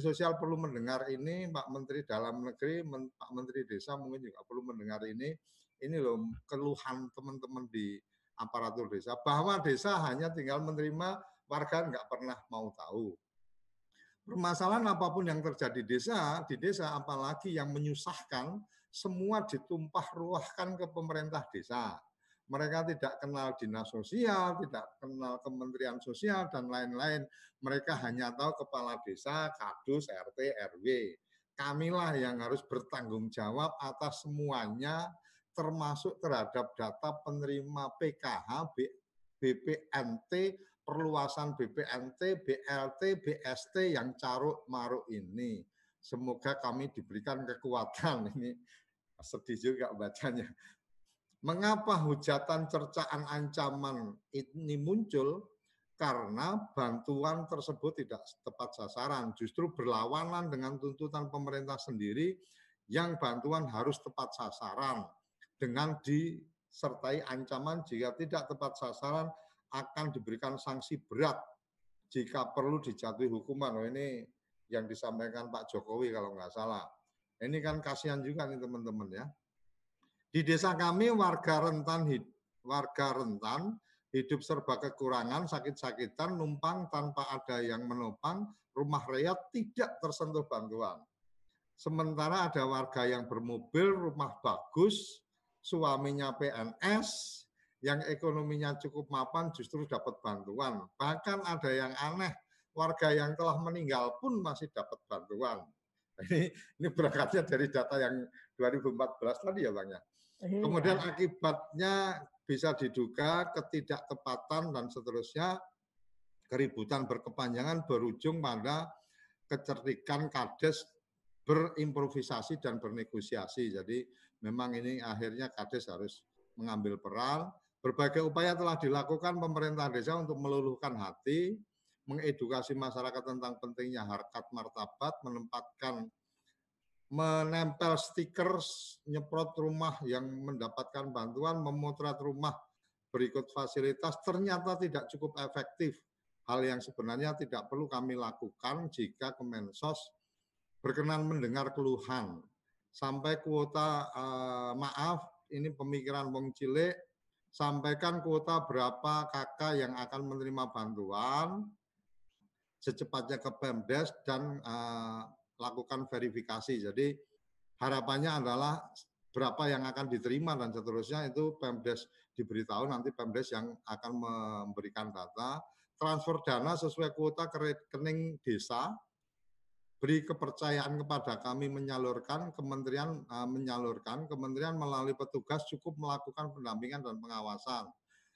Sosial perlu mendengar ini, Pak Menteri Dalam Negeri, Pak Menteri Desa mungkin juga perlu mendengar ini. Ini loh keluhan teman-teman di aparatur desa, bahwa desa hanya tinggal menerima, warga nggak pernah mau tahu. Permasalahan apapun yang terjadi di desa apalagi yang menyusahkan, semua ditumpah ruahkan ke pemerintah desa. Mereka tidak kenal dinas sosial, tidak kenal kementerian sosial, dan lain-lain. Mereka hanya tahu kepala desa, kadus, RT, RW. Kamilah yang harus bertanggung jawab atas semuanya, termasuk terhadap data penerima PKH, BPNT, perluasan BPNT, BLT, BST yang caruk maruk ini. Semoga kami diberikan kekuatan. Ini sedih juga bacanya. Mengapa hujatan, cercaan, ancaman ini muncul? Karena bantuan tersebut tidak tepat sasaran, justru berlawanan dengan tuntutan pemerintah sendiri yang bantuan harus tepat sasaran dengan disertai ancaman jika tidak tepat sasaran akan diberikan sanksi berat jika perlu dijatuhi hukuman. Oh, ini yang disampaikan Pak Jokowi kalau nggak salah. Ini kan kasihan juga nih teman-teman ya. Di desa kami warga rentan hidup serba kekurangan, sakit-sakitan, numpang tanpa ada yang menopang, rumah rakyat tidak tersentuh bantuan. Sementara ada warga yang bermobil, rumah bagus, suaminya PNS, yang ekonominya cukup mapan justru dapat bantuan. Bahkan ada yang aneh, warga yang telah meninggal pun masih dapat bantuan. Ini berangkatnya dari data yang 2014 tadi ya Bang ya. Kemudian akibatnya bisa diduga ketidaktepatan dan seterusnya, keributan berkepanjangan berujung pada kecerdikan Kades berimprovisasi dan bernegosiasi. Jadi memang ini akhirnya Kades harus mengambil peran. Berbagai upaya telah dilakukan pemerintah desa untuk meluluhkan hati, mengedukasi masyarakat tentang pentingnya harkat martabat, menempel stiker, nyeprot rumah yang mendapatkan bantuan, memotret rumah berikut fasilitas, ternyata tidak cukup efektif. Hal yang sebenarnya tidak perlu kami lakukan jika Kemensos berkenan mendengar keluhan. Sampai kuota, maaf, ini pemikiran wong cilik, sampaikan kuota berapa kakak yang akan menerima bantuan, secepatnya ke Pemdes dan lakukan verifikasi. Jadi harapannya adalah berapa yang akan diterima dan seterusnya itu Pemdes diberitahu, nanti Pemdes yang akan memberikan data. Transfer dana sesuai kuota ke rekening desa, beri kepercayaan kepada kami menyalurkan, kementerian menyalurkan, kementerian melalui petugas cukup melakukan pendampingan dan pengawasan.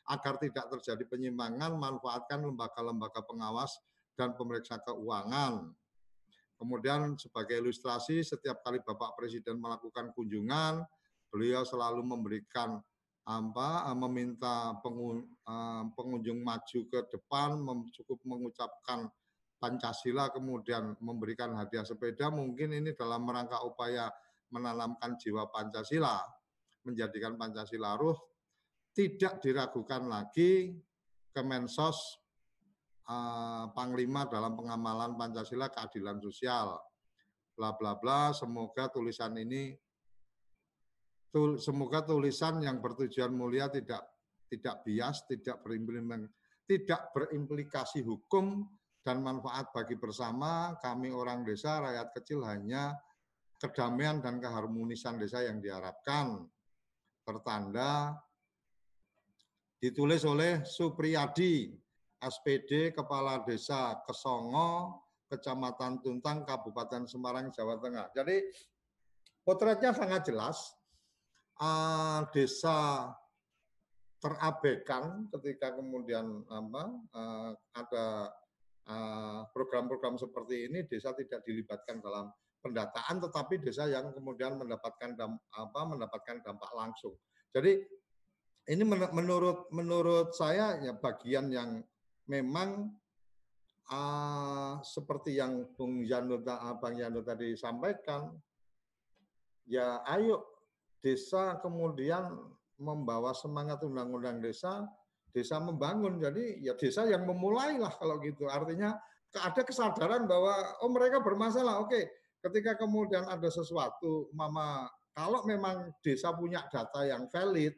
Agar tidak terjadi penyimpangan, manfaatkan lembaga-lembaga pengawas dan pemeriksa keuangan. Kemudian sebagai ilustrasi, setiap kali Bapak Presiden melakukan kunjungan, beliau selalu memberikan meminta pengunjung maju ke depan, cukup mengucapkan Pancasila, kemudian memberikan hadiah sepeda. Mungkin ini dalam rangka upaya menanamkan jiwa Pancasila, menjadikan Pancasila ruh. Tidak diragukan lagi Kemensos Panglima dalam pengamalan Pancasila, keadilan sosial, bla bla bla. Semoga tulisan ini, semoga tulisan yang bertujuan mulia tidak bias, tidak berimplikasi hukum dan manfaat bagi bersama. Kami orang desa, rakyat kecil, hanya kedamaian dan keharmonisan desa yang diharapkan. Tertanda ditulis oleh Supriyadi, SPD, Kepala Desa Kesongo, Kecamatan Tuntang, Kabupaten Semarang, Jawa Tengah. Jadi potretnya sangat jelas. Desa terabaikan ketika kemudian ada program-program seperti ini, desa tidak dilibatkan dalam pendataan, tetapi desa yang kemudian mendapatkan dampak langsung. Jadi ini menurut saya ya bagian yang memang seperti yang Bang Yando tadi sampaikan, ya ayo desa kemudian membawa semangat undang-undang desa, desa membangun. Jadi ya desa yang memulailah kalau gitu. Artinya ada kesadaran bahwa oh mereka bermasalah. Oke, ketika kemudian ada sesuatu, kalau memang desa punya data yang valid,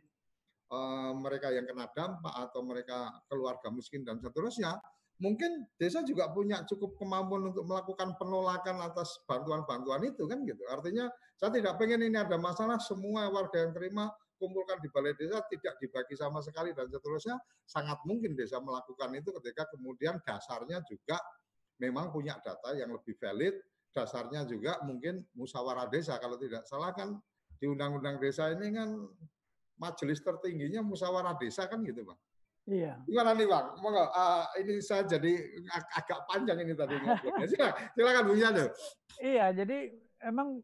mereka yang kena dampak atau mereka keluarga miskin dan seterusnya, mungkin desa juga punya cukup kemampuan untuk melakukan penolakan atas bantuan-bantuan itu kan gitu. Artinya saya tidak pengen ini ada masalah, semua warga yang terima kumpulkan di balai desa, tidak dibagi sama sekali dan seterusnya. Sangat mungkin desa melakukan itu ketika kemudian dasarnya juga memang punya data yang lebih valid, dasarnya juga mungkin musyawarah desa. Kalau tidak salah kan di undang-undang desa ini kan majelis tertingginya musyawarah desa kan gitu Bang. Iya. Gimana nih Bang? Monggo, ini saya jadi agak panjang ini tadi ngobrolnya. Silakan Bung Yando. Iya, jadi emang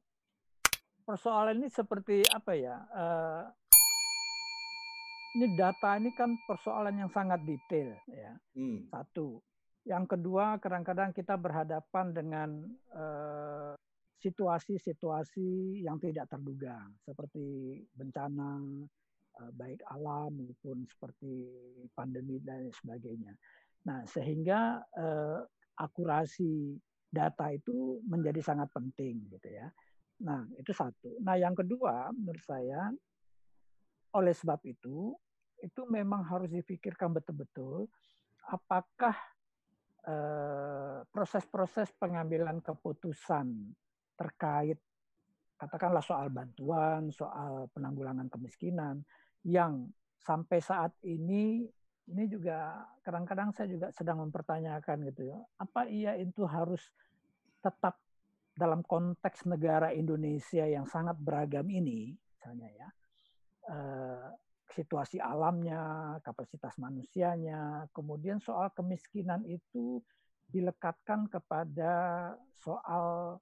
persoalan ini seperti apa ya? Ini data ini kan persoalan yang sangat detail ya. Satu. Yang kedua, kadang-kadang kita berhadapan dengan situasi-situasi yang tidak terduga, seperti bencana, baik alam maupun seperti pandemi dan sebagainya. Nah, sehingga akurasi data itu menjadi sangat penting gitu ya. Nah, itu satu. Nah, yang kedua menurut saya, oleh sebab itu memang harus dipikirkan betul-betul apakah proses-proses pengambilan keputusan terkait katakanlah soal bantuan, soal penanggulangan kemiskinan yang sampai saat ini juga kadang-kadang saya juga sedang mempertanyakan gitu ya, apa iya itu harus tetap dalam konteks negara Indonesia yang sangat beragam ini, misalnya ya, situasi alamnya, kapasitas manusianya, kemudian soal kemiskinan itu dilekatkan kepada soal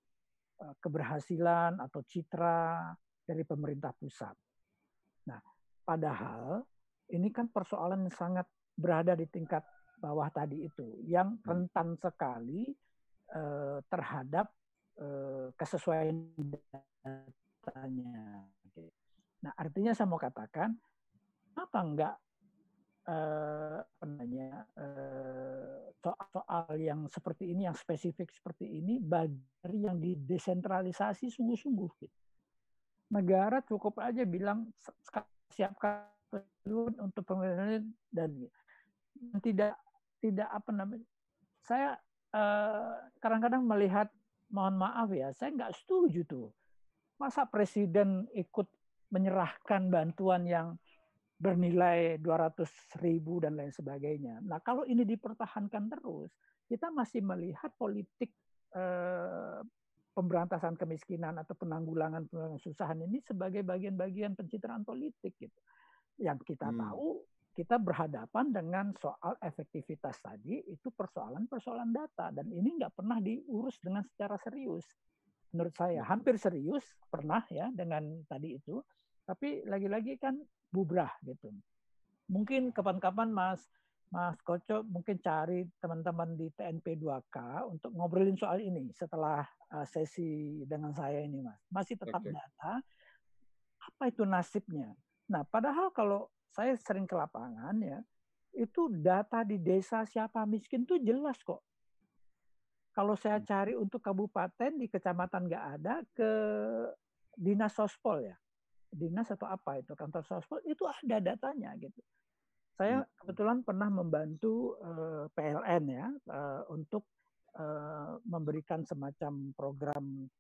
keberhasilan atau citra dari pemerintah pusat. Nah, padahal ini kan persoalan yang sangat berada di tingkat bawah tadi itu, yang rentan sekali terhadap kesesuaian datanya. Nah, artinya saya mau katakan, apa enggak soal yang seperti ini, yang spesifik seperti ini, bagi yang didesentralisasi sungguh-sungguh. Negara cukup aja bilang siapkan untuk pemerintahan dan tidak apa namanya. Saya kadang-kadang melihat, mohon maaf ya, saya nggak setuju tuh. Masa presiden ikut menyerahkan bantuan yang bernilai 200.000 dan lain sebagainya. Nah, kalau ini dipertahankan terus, kita masih melihat politik pemberantasan kemiskinan atau penanggulangan kesusahan ini sebagai bagian-bagian pencitraan politik gitu. Yang kita tahu, kita berhadapan dengan soal efektivitas tadi, itu persoalan-persoalan data, dan ini nggak pernah diurus dengan secara serius. Menurut saya hampir serius pernah ya dengan tadi itu, tapi lagi-lagi kan bubrah gitu. Mungkin kapan-kapan Mas Koco mungkin cari teman-teman di TNP 2K untuk ngobrolin soal ini setelah sesi dengan saya ini, Mas. Masih tetap data, apa itu nasibnya? Nah, padahal kalau saya sering ke lapangan ya, itu data di desa siapa miskin tuh jelas kok. Kalau saya cari untuk kabupaten, di kecamatan nggak ada, ke dinas sospol ya, dinas atau apa itu, kantor sospol, itu ada datanya gitu. Saya kebetulan pernah membantu PLN ya, untuk memberikan semacam program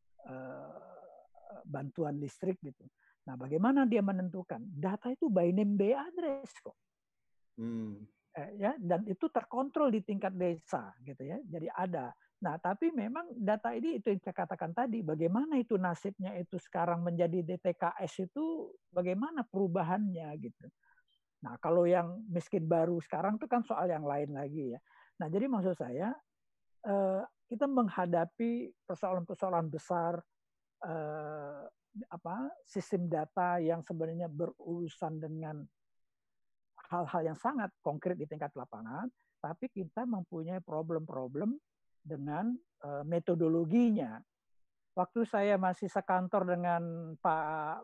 bantuan listrik gitu. Nah, bagaimana dia menentukan? Data itu by name by address kok. Ya, dan itu terkontrol di tingkat desa gitu ya. Jadi ada. Nah, tapi memang data ini itu yang saya katakan tadi, bagaimana itu nasibnya itu sekarang menjadi DTKS itu bagaimana perubahannya gitu. Nah, kalau yang miskin baru sekarang itu kan soal yang lain lagi ya. Nah, jadi maksud saya kita menghadapi persoalan-persoalan besar sistem data yang sebenarnya berurusan dengan hal-hal yang sangat konkret di tingkat lapangan, tapi kita mempunyai problem-problem dengan metodologinya. Waktu saya masih sekantor dengan Pak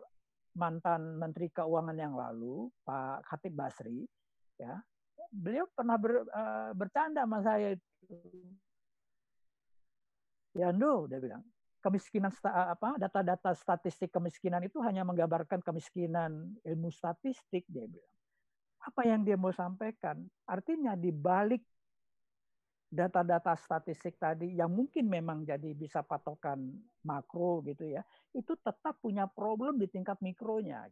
mantan Menteri Keuangan yang lalu, Pak Khatib Basri, ya, beliau pernah bercanda sama saya itu. Yando, dia bilang, kemiskinan data-data statistik kemiskinan itu hanya menggambarkan kemiskinan ilmu statistik, dia bilang. Apa yang dia mau sampaikan? Artinya di balik data-data statistik tadi yang mungkin memang jadi bisa patokan makro gitu ya, itu tetap punya problem di tingkat mikronya.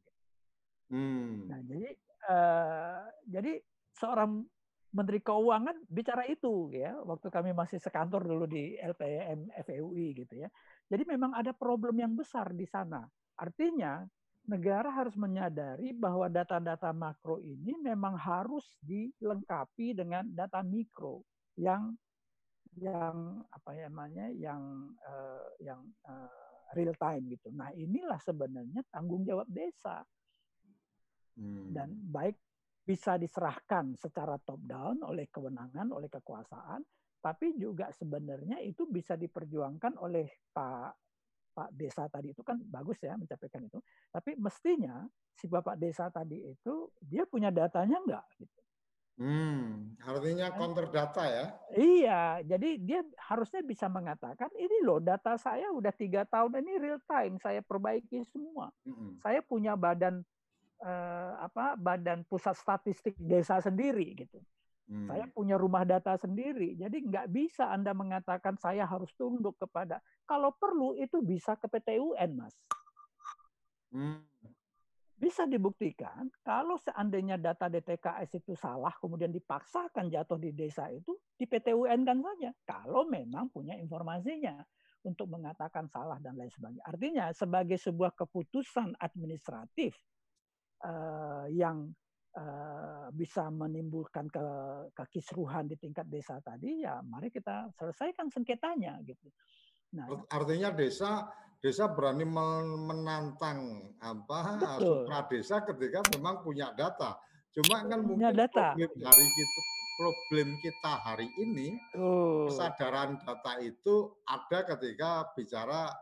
Nah, jadi seorang Menteri Keuangan bicara itu ya, waktu kami masih sekantor dulu di LPM FEUI gitu ya. Jadi memang ada problem yang besar di sana. Artinya negara harus menyadari bahwa data-data makro ini memang harus dilengkapi dengan data mikro yang real time gitu. Nah, inilah sebenarnya tanggung jawab desa. Dan baik bisa diserahkan secara top down oleh kewenangan, oleh kekuasaan, tapi juga sebenarnya itu bisa diperjuangkan oleh Pak Desa tadi itu kan bagus ya mencapaikan itu. Tapi mestinya si Bapak Desa tadi itu dia punya datanya enggak gitu. Artinya counter data ya? Iya, jadi dia harusnya bisa mengatakan ini loh data saya udah 3 tahun ini real time saya perbaiki semua. Saya punya badan badan pusat statistik desa sendiri gitu. Saya punya rumah data sendiri. Jadi nggak bisa Anda mengatakan saya harus tunduk kepada. Kalau perlu itu bisa ke PT UN, Mas. Bisa dibuktikan kalau seandainya data DTKS itu salah, kemudian dipaksakan jatuh di desa itu, di PT UN kan saja. Kalau memang punya informasinya untuk mengatakan salah dan lain sebagainya. Artinya sebagai sebuah keputusan administratif yang bisa menimbulkan kekisruhan di tingkat desa tadi, ya mari kita selesaikan sengketanya gitu. Nah, artinya desa berani menantang betul. supra desa ketika memang punya data. Cuma kan Punya mungkin data. problem kita hari ini, Betul. kesadaran data itu ada ketika bicara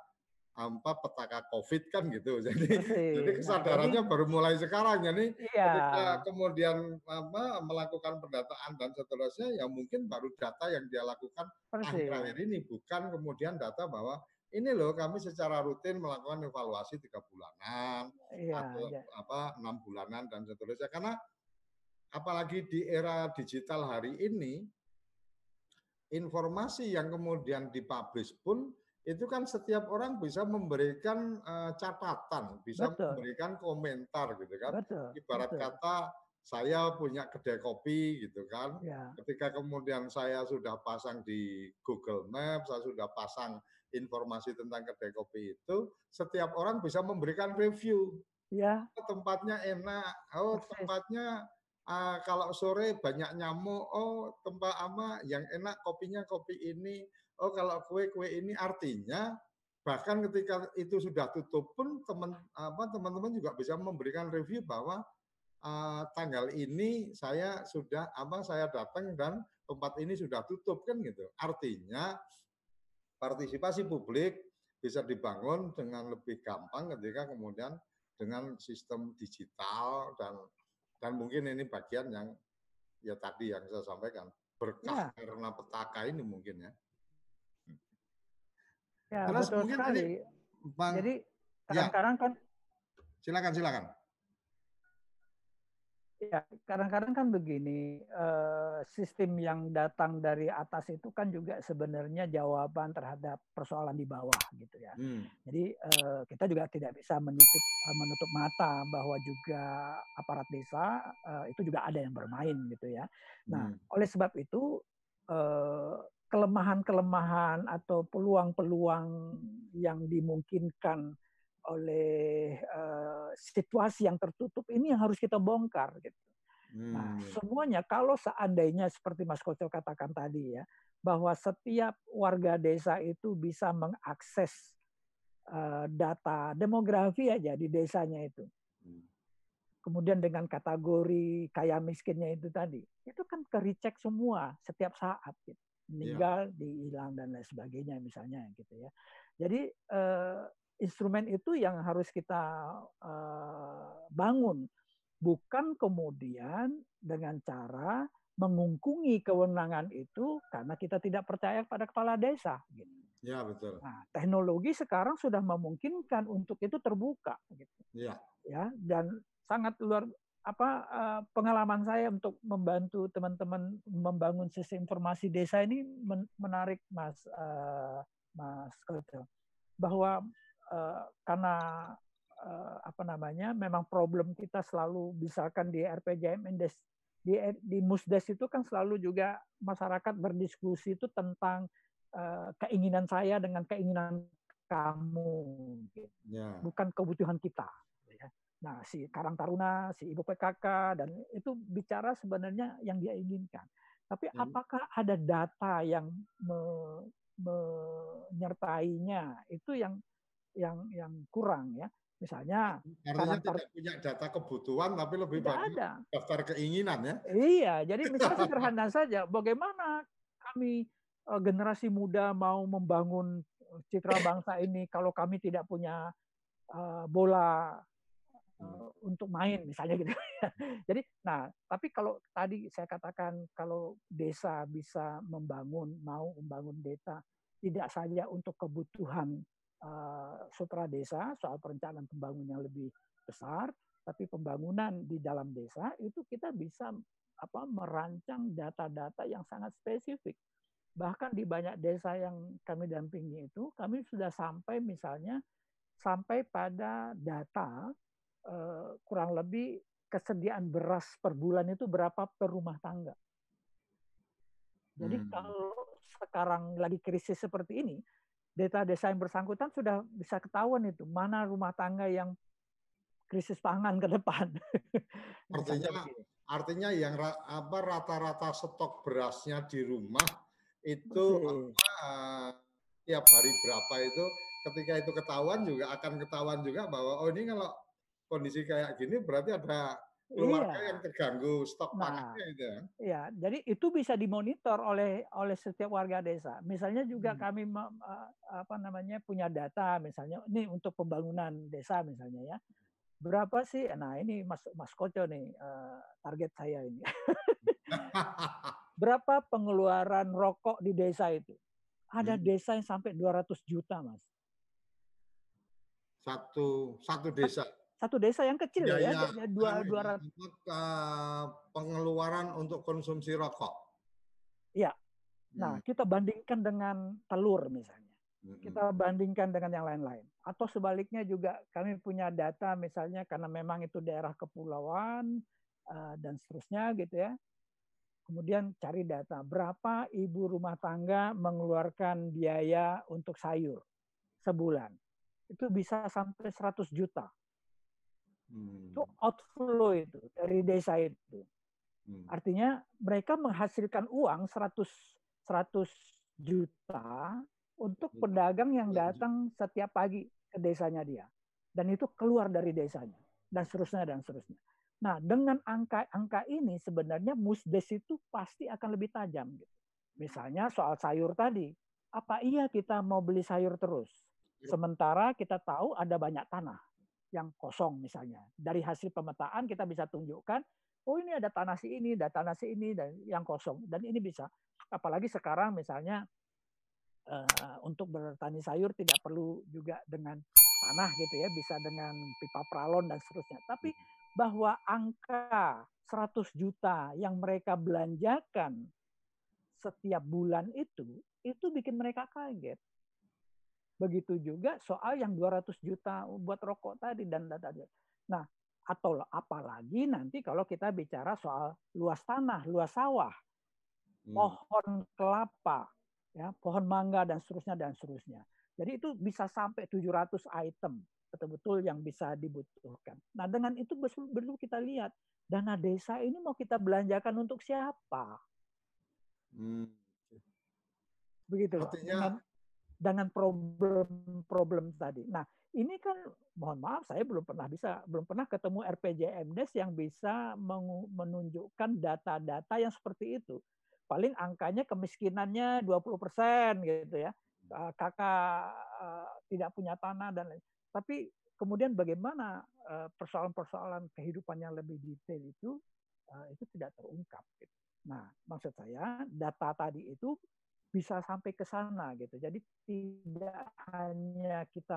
petaka COVID kan gitu. Jadi Persis. Nah, jadi kesadarannya baru mulai sekarang. Jadi iya, ketika kemudian melakukan pendataan dan seterusnya, ya mungkin baru data yang dia lakukan akhir-akhir persis. ini, bukan kemudian data bahwa ini loh kami secara rutin melakukan evaluasi 3 bulanan Iya, atau ya. 6 bulanan dan seterusnya. Karena apalagi di era digital hari ini, informasi yang kemudian dipublish pun itu kan setiap orang bisa memberikan catatan, bisa Betul. memberikan komentar gitu kan. Betul. Ibarat Betul. kata saya punya kedai kopi gitu kan. Ya. Ketika kemudian saya sudah pasang di Google Maps, saya sudah pasang informasi tentang kedai kopi itu, setiap orang bisa memberikan review. Ya, Tempatnya enak, oh persis. tempatnya kalau sore banyak nyamuk, oh tempat yang enak kopinya kopi ini, oh kalau kue ini, artinya bahkan ketika itu sudah tutup pun teman-teman juga bisa memberikan review bahwa tanggal ini saya datang dan tempat ini sudah tutup kan gitu. Artinya partisipasi publik bisa dibangun dengan lebih gampang ketika kemudian dengan sistem digital dan mungkin ini bagian yang ya tadi yang saya sampaikan berkah Ya, karena petaka ini mungkin ya. ya Terus betul mungkin ini sekali. Bang, Jadi ya kadang-kadang kan silakan. ya, kadang-kadang kan begini, sistem yang datang dari atas itu kan juga sebenarnya jawaban terhadap persoalan di bawah gitu ya. Jadi kita juga tidak bisa menutup mata bahwa juga aparat desa itu juga ada yang bermain gitu ya. Nah, oleh sebab itu kelemahan-kelemahan atau peluang-peluang yang dimungkinkan oleh situasi yang tertutup ini yang harus kita bongkar gitu. Nah, semuanya kalau seandainya seperti Mas Koco katakan tadi ya, bahwa setiap warga desa itu bisa mengakses data demografi aja di desanya itu. Kemudian dengan kategori kaya miskinnya itu tadi, itu kan ke-recheck semua setiap saat gitu. Meninggal, dihilang dan lain sebagainya misalnya gitu ya. Jadi instrumen itu yang harus kita bangun, bukan kemudian dengan cara mengungkungi kewenangan itu karena kita tidak percaya pada kepala desa. Gitu. Ya betul. Nah, teknologi sekarang sudah memungkinkan untuk itu terbuka. Gitu. Ya, dan sangat luar pengalaman saya untuk membantu teman-teman membangun sistem informasi desa ini menarik Mas Koco. Bahwa karena memang problem kita selalu misalkan di RPJMN di Musdes itu kan selalu juga masyarakat berdiskusi itu tentang keinginan saya dengan keinginan kamu, gitu. Bukan kebutuhan kita. Nah, si Karang Taruna, si Ibu PKK, dan itu bicara sebenarnya yang dia inginkan. Tapi apakah ada data yang menyertainya? Itu yang kurang ya. Misalnya artinya tidak punya data kebutuhan tapi lebih banyak daftar keinginan ya. Iya, jadi misalnya sederhana saja, bagaimana kami generasi muda mau membangun citra bangsa ini kalau kami tidak punya bola untuk main misalnya gitu. Jadi, nah, tapi kalau tadi saya katakan kalau desa bisa mau membangun desa tidak saja untuk kebutuhan sutra desa soal perencanaan pembangunan yang lebih besar, tapi pembangunan di dalam desa itu kita bisa merancang data-data yang sangat spesifik. Bahkan di banyak desa yang kami dampingi itu, kami sudah sampai pada data kurang lebih kesediaan beras per bulan itu berapa per rumah tangga. Jadi kalau sekarang lagi krisis seperti ini, desa-desa yang bersangkutan sudah bisa ketahuan itu mana rumah tangga yang krisis pangan ke depan. Artinya yang rata-rata stok berasnya di rumah itu tiap hari berapa itu, ketika itu ketahuan juga akan ketahuan juga bahwa oh ini kalau kondisi kayak gini berarti ada keluarga yang Iya. terganggu stok Nah, pangannya itu ya. ya, jadi itu bisa dimonitor oleh setiap warga desa. Misalnya juga Hmm. kami apa namanya punya data, misalnya ini untuk pembangunan desa misalnya ya. Berapa sih? Nah ini Mas Koco nih target saya ini. Berapa pengeluaran rokok di desa itu? Ada Hmm. desa yang sampai 200 juta, Mas. Satu desa. Satu desa yang kecil loh ya, Biaya dua ratus. pengeluaran untuk konsumsi rokok. Ya. Hmm. Nah, kita bandingkan dengan telur misalnya. Hmm. Kita bandingkan dengan yang lain-lain. Atau sebaliknya juga kami punya data misalnya karena memang itu daerah kepulauan dan seterusnya gitu ya. Kemudian cari data berapa ibu rumah tangga mengeluarkan biaya untuk sayur sebulan. Itu bisa sampai 100 juta. Itu outflow itu dari desa itu. Artinya mereka menghasilkan uang 100 juta untuk pedagang yang datang setiap pagi ke desanya dia. Dan itu keluar dari desanya. Dan seterusnya, dan seterusnya. Nah, dengan angka-angka ini sebenarnya musdes itu pasti akan lebih tajam. Gitu. Misalnya soal sayur tadi. Apa iya kita mau beli sayur terus? Sementara kita tahu ada banyak tanah yang kosong misalnya. Dari hasil pemetaan kita bisa tunjukkan, oh ini ada tanah si ini, ada tanah si ini, dan yang kosong. Dan ini bisa, apalagi sekarang misalnya untuk bertani sayur tidak perlu juga dengan tanah gitu ya, bisa dengan pipa pralon dan seterusnya. Tapi bahwa angka 100 juta yang mereka belanjakan setiap bulan itu bikin mereka kaget. Begitu juga soal yang 200 juta buat rokok tadi dan tadi. Nah, atau apalagi nanti kalau kita bicara soal luas tanah, luas sawah, pohon kelapa, ya, pohon mangga dan seterusnya dan seterusnya. Jadi itu bisa sampai 700 item betul-betul yang bisa dibutuhkan. Nah, dengan itu perlu kita lihat dana desa ini mau kita belanjakan untuk siapa? Begitu loh. Artinya Dengan problem-problem tadi. Nah, ini kan mohon maaf saya belum pernah ketemu RPJMdes yang bisa menunjukkan data-data yang seperti itu. Paling angkanya kemiskinannya 20% gitu ya. Kakak tidak punya tanah dan lain. Tapi kemudian bagaimana persoalan-persoalan kehidupan yang lebih detail itu tidak terungkap. Gitu. Nah, maksud saya data tadi itu bisa sampai ke sana gitu. Jadi tidak hanya kita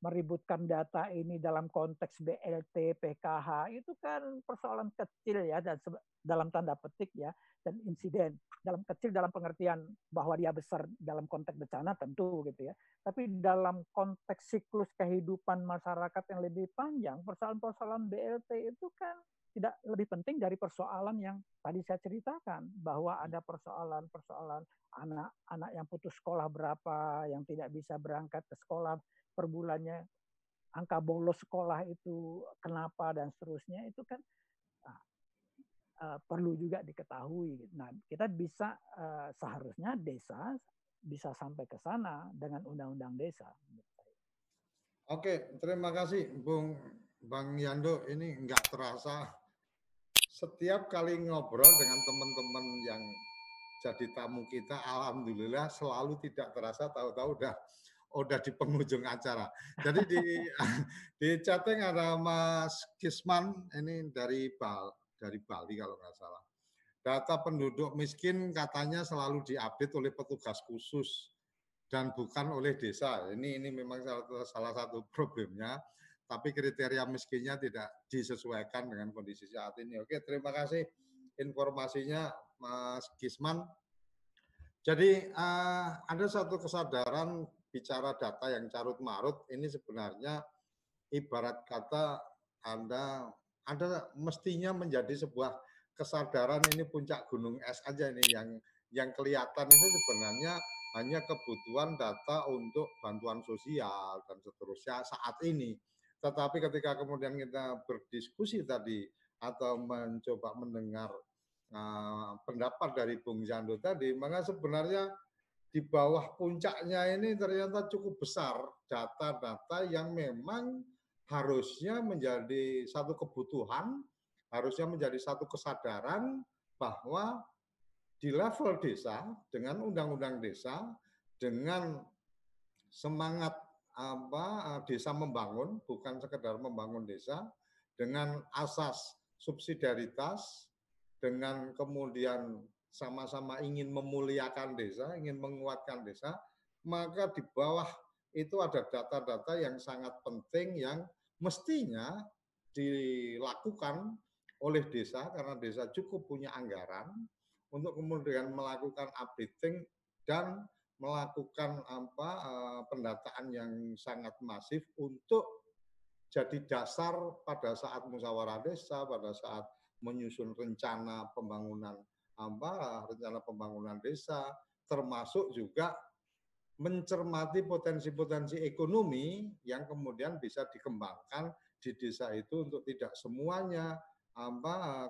meributkan data ini dalam konteks BLT, PKH itu kan persoalan kecil ya dan dalam tanda petik ya dan insiden dalam kecil dalam pengertian bahwa dia besar dalam konteks bencana tentu gitu ya. Tapi dalam konteks siklus kehidupan masyarakat yang lebih panjang, persoalan-persoalan BLT itu kan tidak lebih penting dari persoalan yang tadi saya ceritakan bahwa ada persoalan-persoalan anak-anak yang putus sekolah berapa, yang tidak bisa berangkat ke sekolah per bulannya, angka bolos sekolah itu kenapa dan seterusnya itu kan perlu juga diketahui. Nah, kita bisa seharusnya desa bisa sampai ke sana dengan undang-undang desa. Oke, terima kasih Bang Yando. Ini nggak terasa setiap kali ngobrol dengan teman-teman yang jadi tamu kita, alhamdulillah selalu tidak terasa tahu-tahu udah di penghujung acara. Jadi di chatting ada Mas Kisman ini dari Bali kalau nggak salah. Data penduduk miskin katanya selalu diupdate oleh petugas khusus dan bukan oleh desa. Ini memang salah satu problemnya. Tapi kriteria miskinnya tidak disesuaikan dengan kondisi saat ini. Oke, terima kasih informasinya Mas Gisman. Jadi ada satu kesadaran bicara data yang carut marut ini sebenarnya ibarat kata Anda mestinya menjadi sebuah kesadaran ini puncak gunung es aja ini yang kelihatan itu sebenarnya hanya kebutuhan data untuk bantuan sosial dan seterusnya saat ini. Tetapi ketika kemudian kita berdiskusi tadi atau mencoba mendengar pendapat dari Bung Jando tadi, maka sebenarnya di bawah puncaknya ini ternyata cukup besar data-data yang memang harusnya menjadi satu kebutuhan, harusnya menjadi satu kesadaran bahwa di level desa dengan undang-undang desa, dengan semangat desa membangun, bukan sekedar membangun desa, dengan asas subsidiaritas, dengan kemudian sama-sama ingin memuliakan desa, ingin menguatkan desa, maka di bawah itu ada data-data yang sangat penting yang mestinya dilakukan oleh desa karena desa cukup punya anggaran untuk kemudian melakukan updating dan melakukan pendataan yang sangat masif untuk jadi dasar pada saat musyawarah desa, pada saat menyusun rencana pembangunan rencana pembangunan desa, termasuk juga mencermati potensi-potensi ekonomi yang kemudian bisa dikembangkan di desa itu untuk tidak semuanya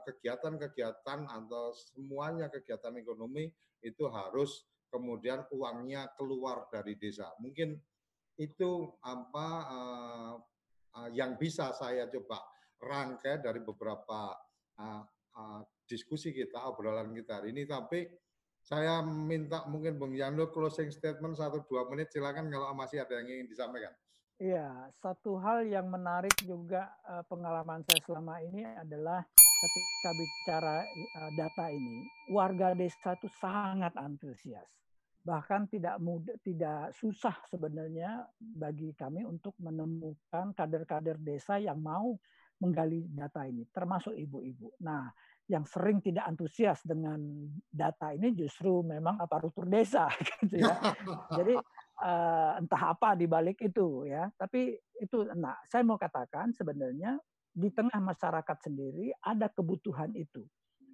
kegiatan-kegiatan atau semuanya kegiatan ekonomi itu harus kemudian uangnya keluar dari desa. Mungkin itu yang bisa saya coba rangkai dari beberapa diskusi kita, obrolan kita hari ini. Tapi saya minta mungkin Bung Yando closing statement 1-2 menit, silakan kalau masih ada yang ingin disampaikan. Iya, satu hal yang menarik juga pengalaman saya selama ini adalah ketika bicara data ini, warga desa itu sangat antusias. Bahkan tidak mudah, tidak susah sebenarnya bagi kami untuk menemukan kader-kader desa yang mau menggali data ini, termasuk ibu-ibu. Nah, yang sering tidak antusias dengan data ini justru memang aparatur desa, gitu ya. Jadi entah apa di balik itu ya. Tapi itu, nah saya mau katakan sebenarnya di tengah masyarakat sendiri ada kebutuhan itu.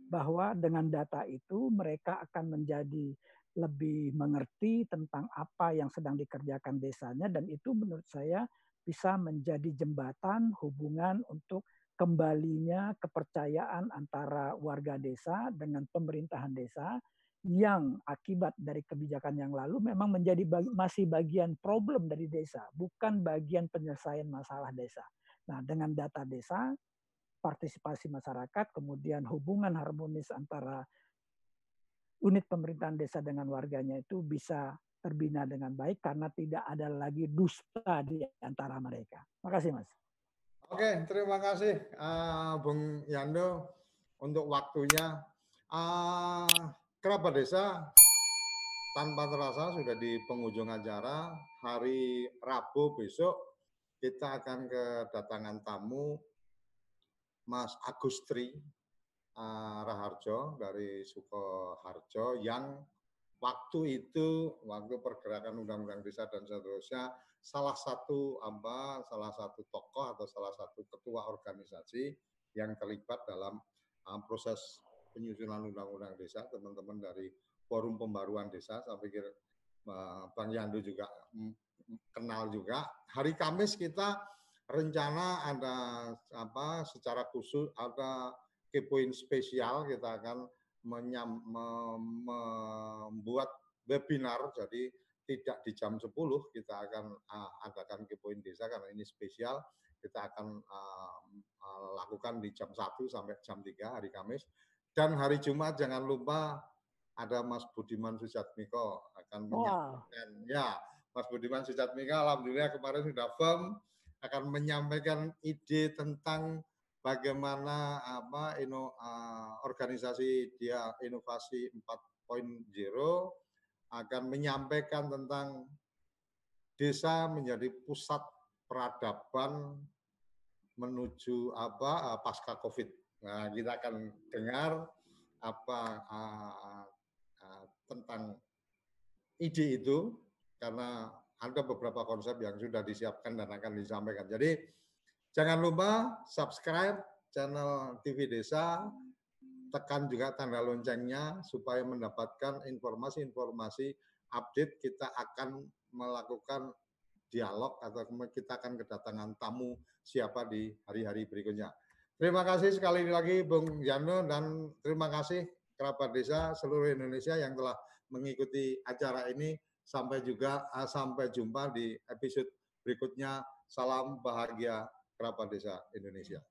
Bahwa dengan data itu mereka akan menjadi lebih mengerti tentang apa yang sedang dikerjakan desanya, dan itu menurut saya bisa menjadi jembatan hubungan untuk kembalinya kepercayaan antara warga desa dengan pemerintahan desa yang akibat dari kebijakan yang lalu memang menjadi masih bagian problem dari desa, bukan bagian penyelesaian masalah desa. Nah, dengan data desa, partisipasi masyarakat, kemudian hubungan harmonis antara unit pemerintahan desa dengan warganya itu bisa terbina dengan baik karena tidak ada lagi dusta di antara mereka. Makasih, Mas. Oke, terima kasih Bung Yando untuk waktunya. Kerabat Desa tanpa terasa sudah di penghujung acara. Hari Rabu besok kita akan kedatangan tamu Mas Agustri Raharjo dari Sukoharjo yang waktu itu, waktu pergerakan Undang-Undang Desa dan seterusnya, salah satu tokoh atau salah satu ketua organisasi yang terlibat dalam proses penyusunan Undang-Undang Desa, teman-teman dari Forum Pembaruan Desa. Saya pikir Bang Yando juga kenal juga. Hari Kamis kita rencana ada secara khusus ada kepoin spesial, kita akan membuat webinar, jadi tidak di jam 10 kita akan adakan kepoin desa karena ini spesial, kita akan lakukan di jam 1 sampai jam 3 hari Kamis. Dan hari Jumat jangan lupa ada Mas Budiman Sujatmiko akan menyampaikan. Ya, Mas Budiman Sujatmiko alhamdulillah kemarin sudah firm akan menyampaikan ide tentang bagaimana organisasi dia Inovasi 4.0 akan menyampaikan tentang desa menjadi pusat peradaban menuju pasca Covid. Nah, kita akan dengar tentang ide itu karena ada beberapa konsep yang sudah disiapkan dan akan disampaikan. Jadi jangan lupa subscribe channel TV Desa, tekan juga tanda loncengnya supaya mendapatkan informasi-informasi update. Kita akan melakukan dialog atau kita akan kedatangan tamu siapa di hari-hari berikutnya. Terima kasih sekali lagi Bung Yando dan terima kasih kerabat desa seluruh Indonesia yang telah mengikuti acara ini. Sampai jumpa di episode berikutnya. Salam bahagia kerabat desa Indonesia.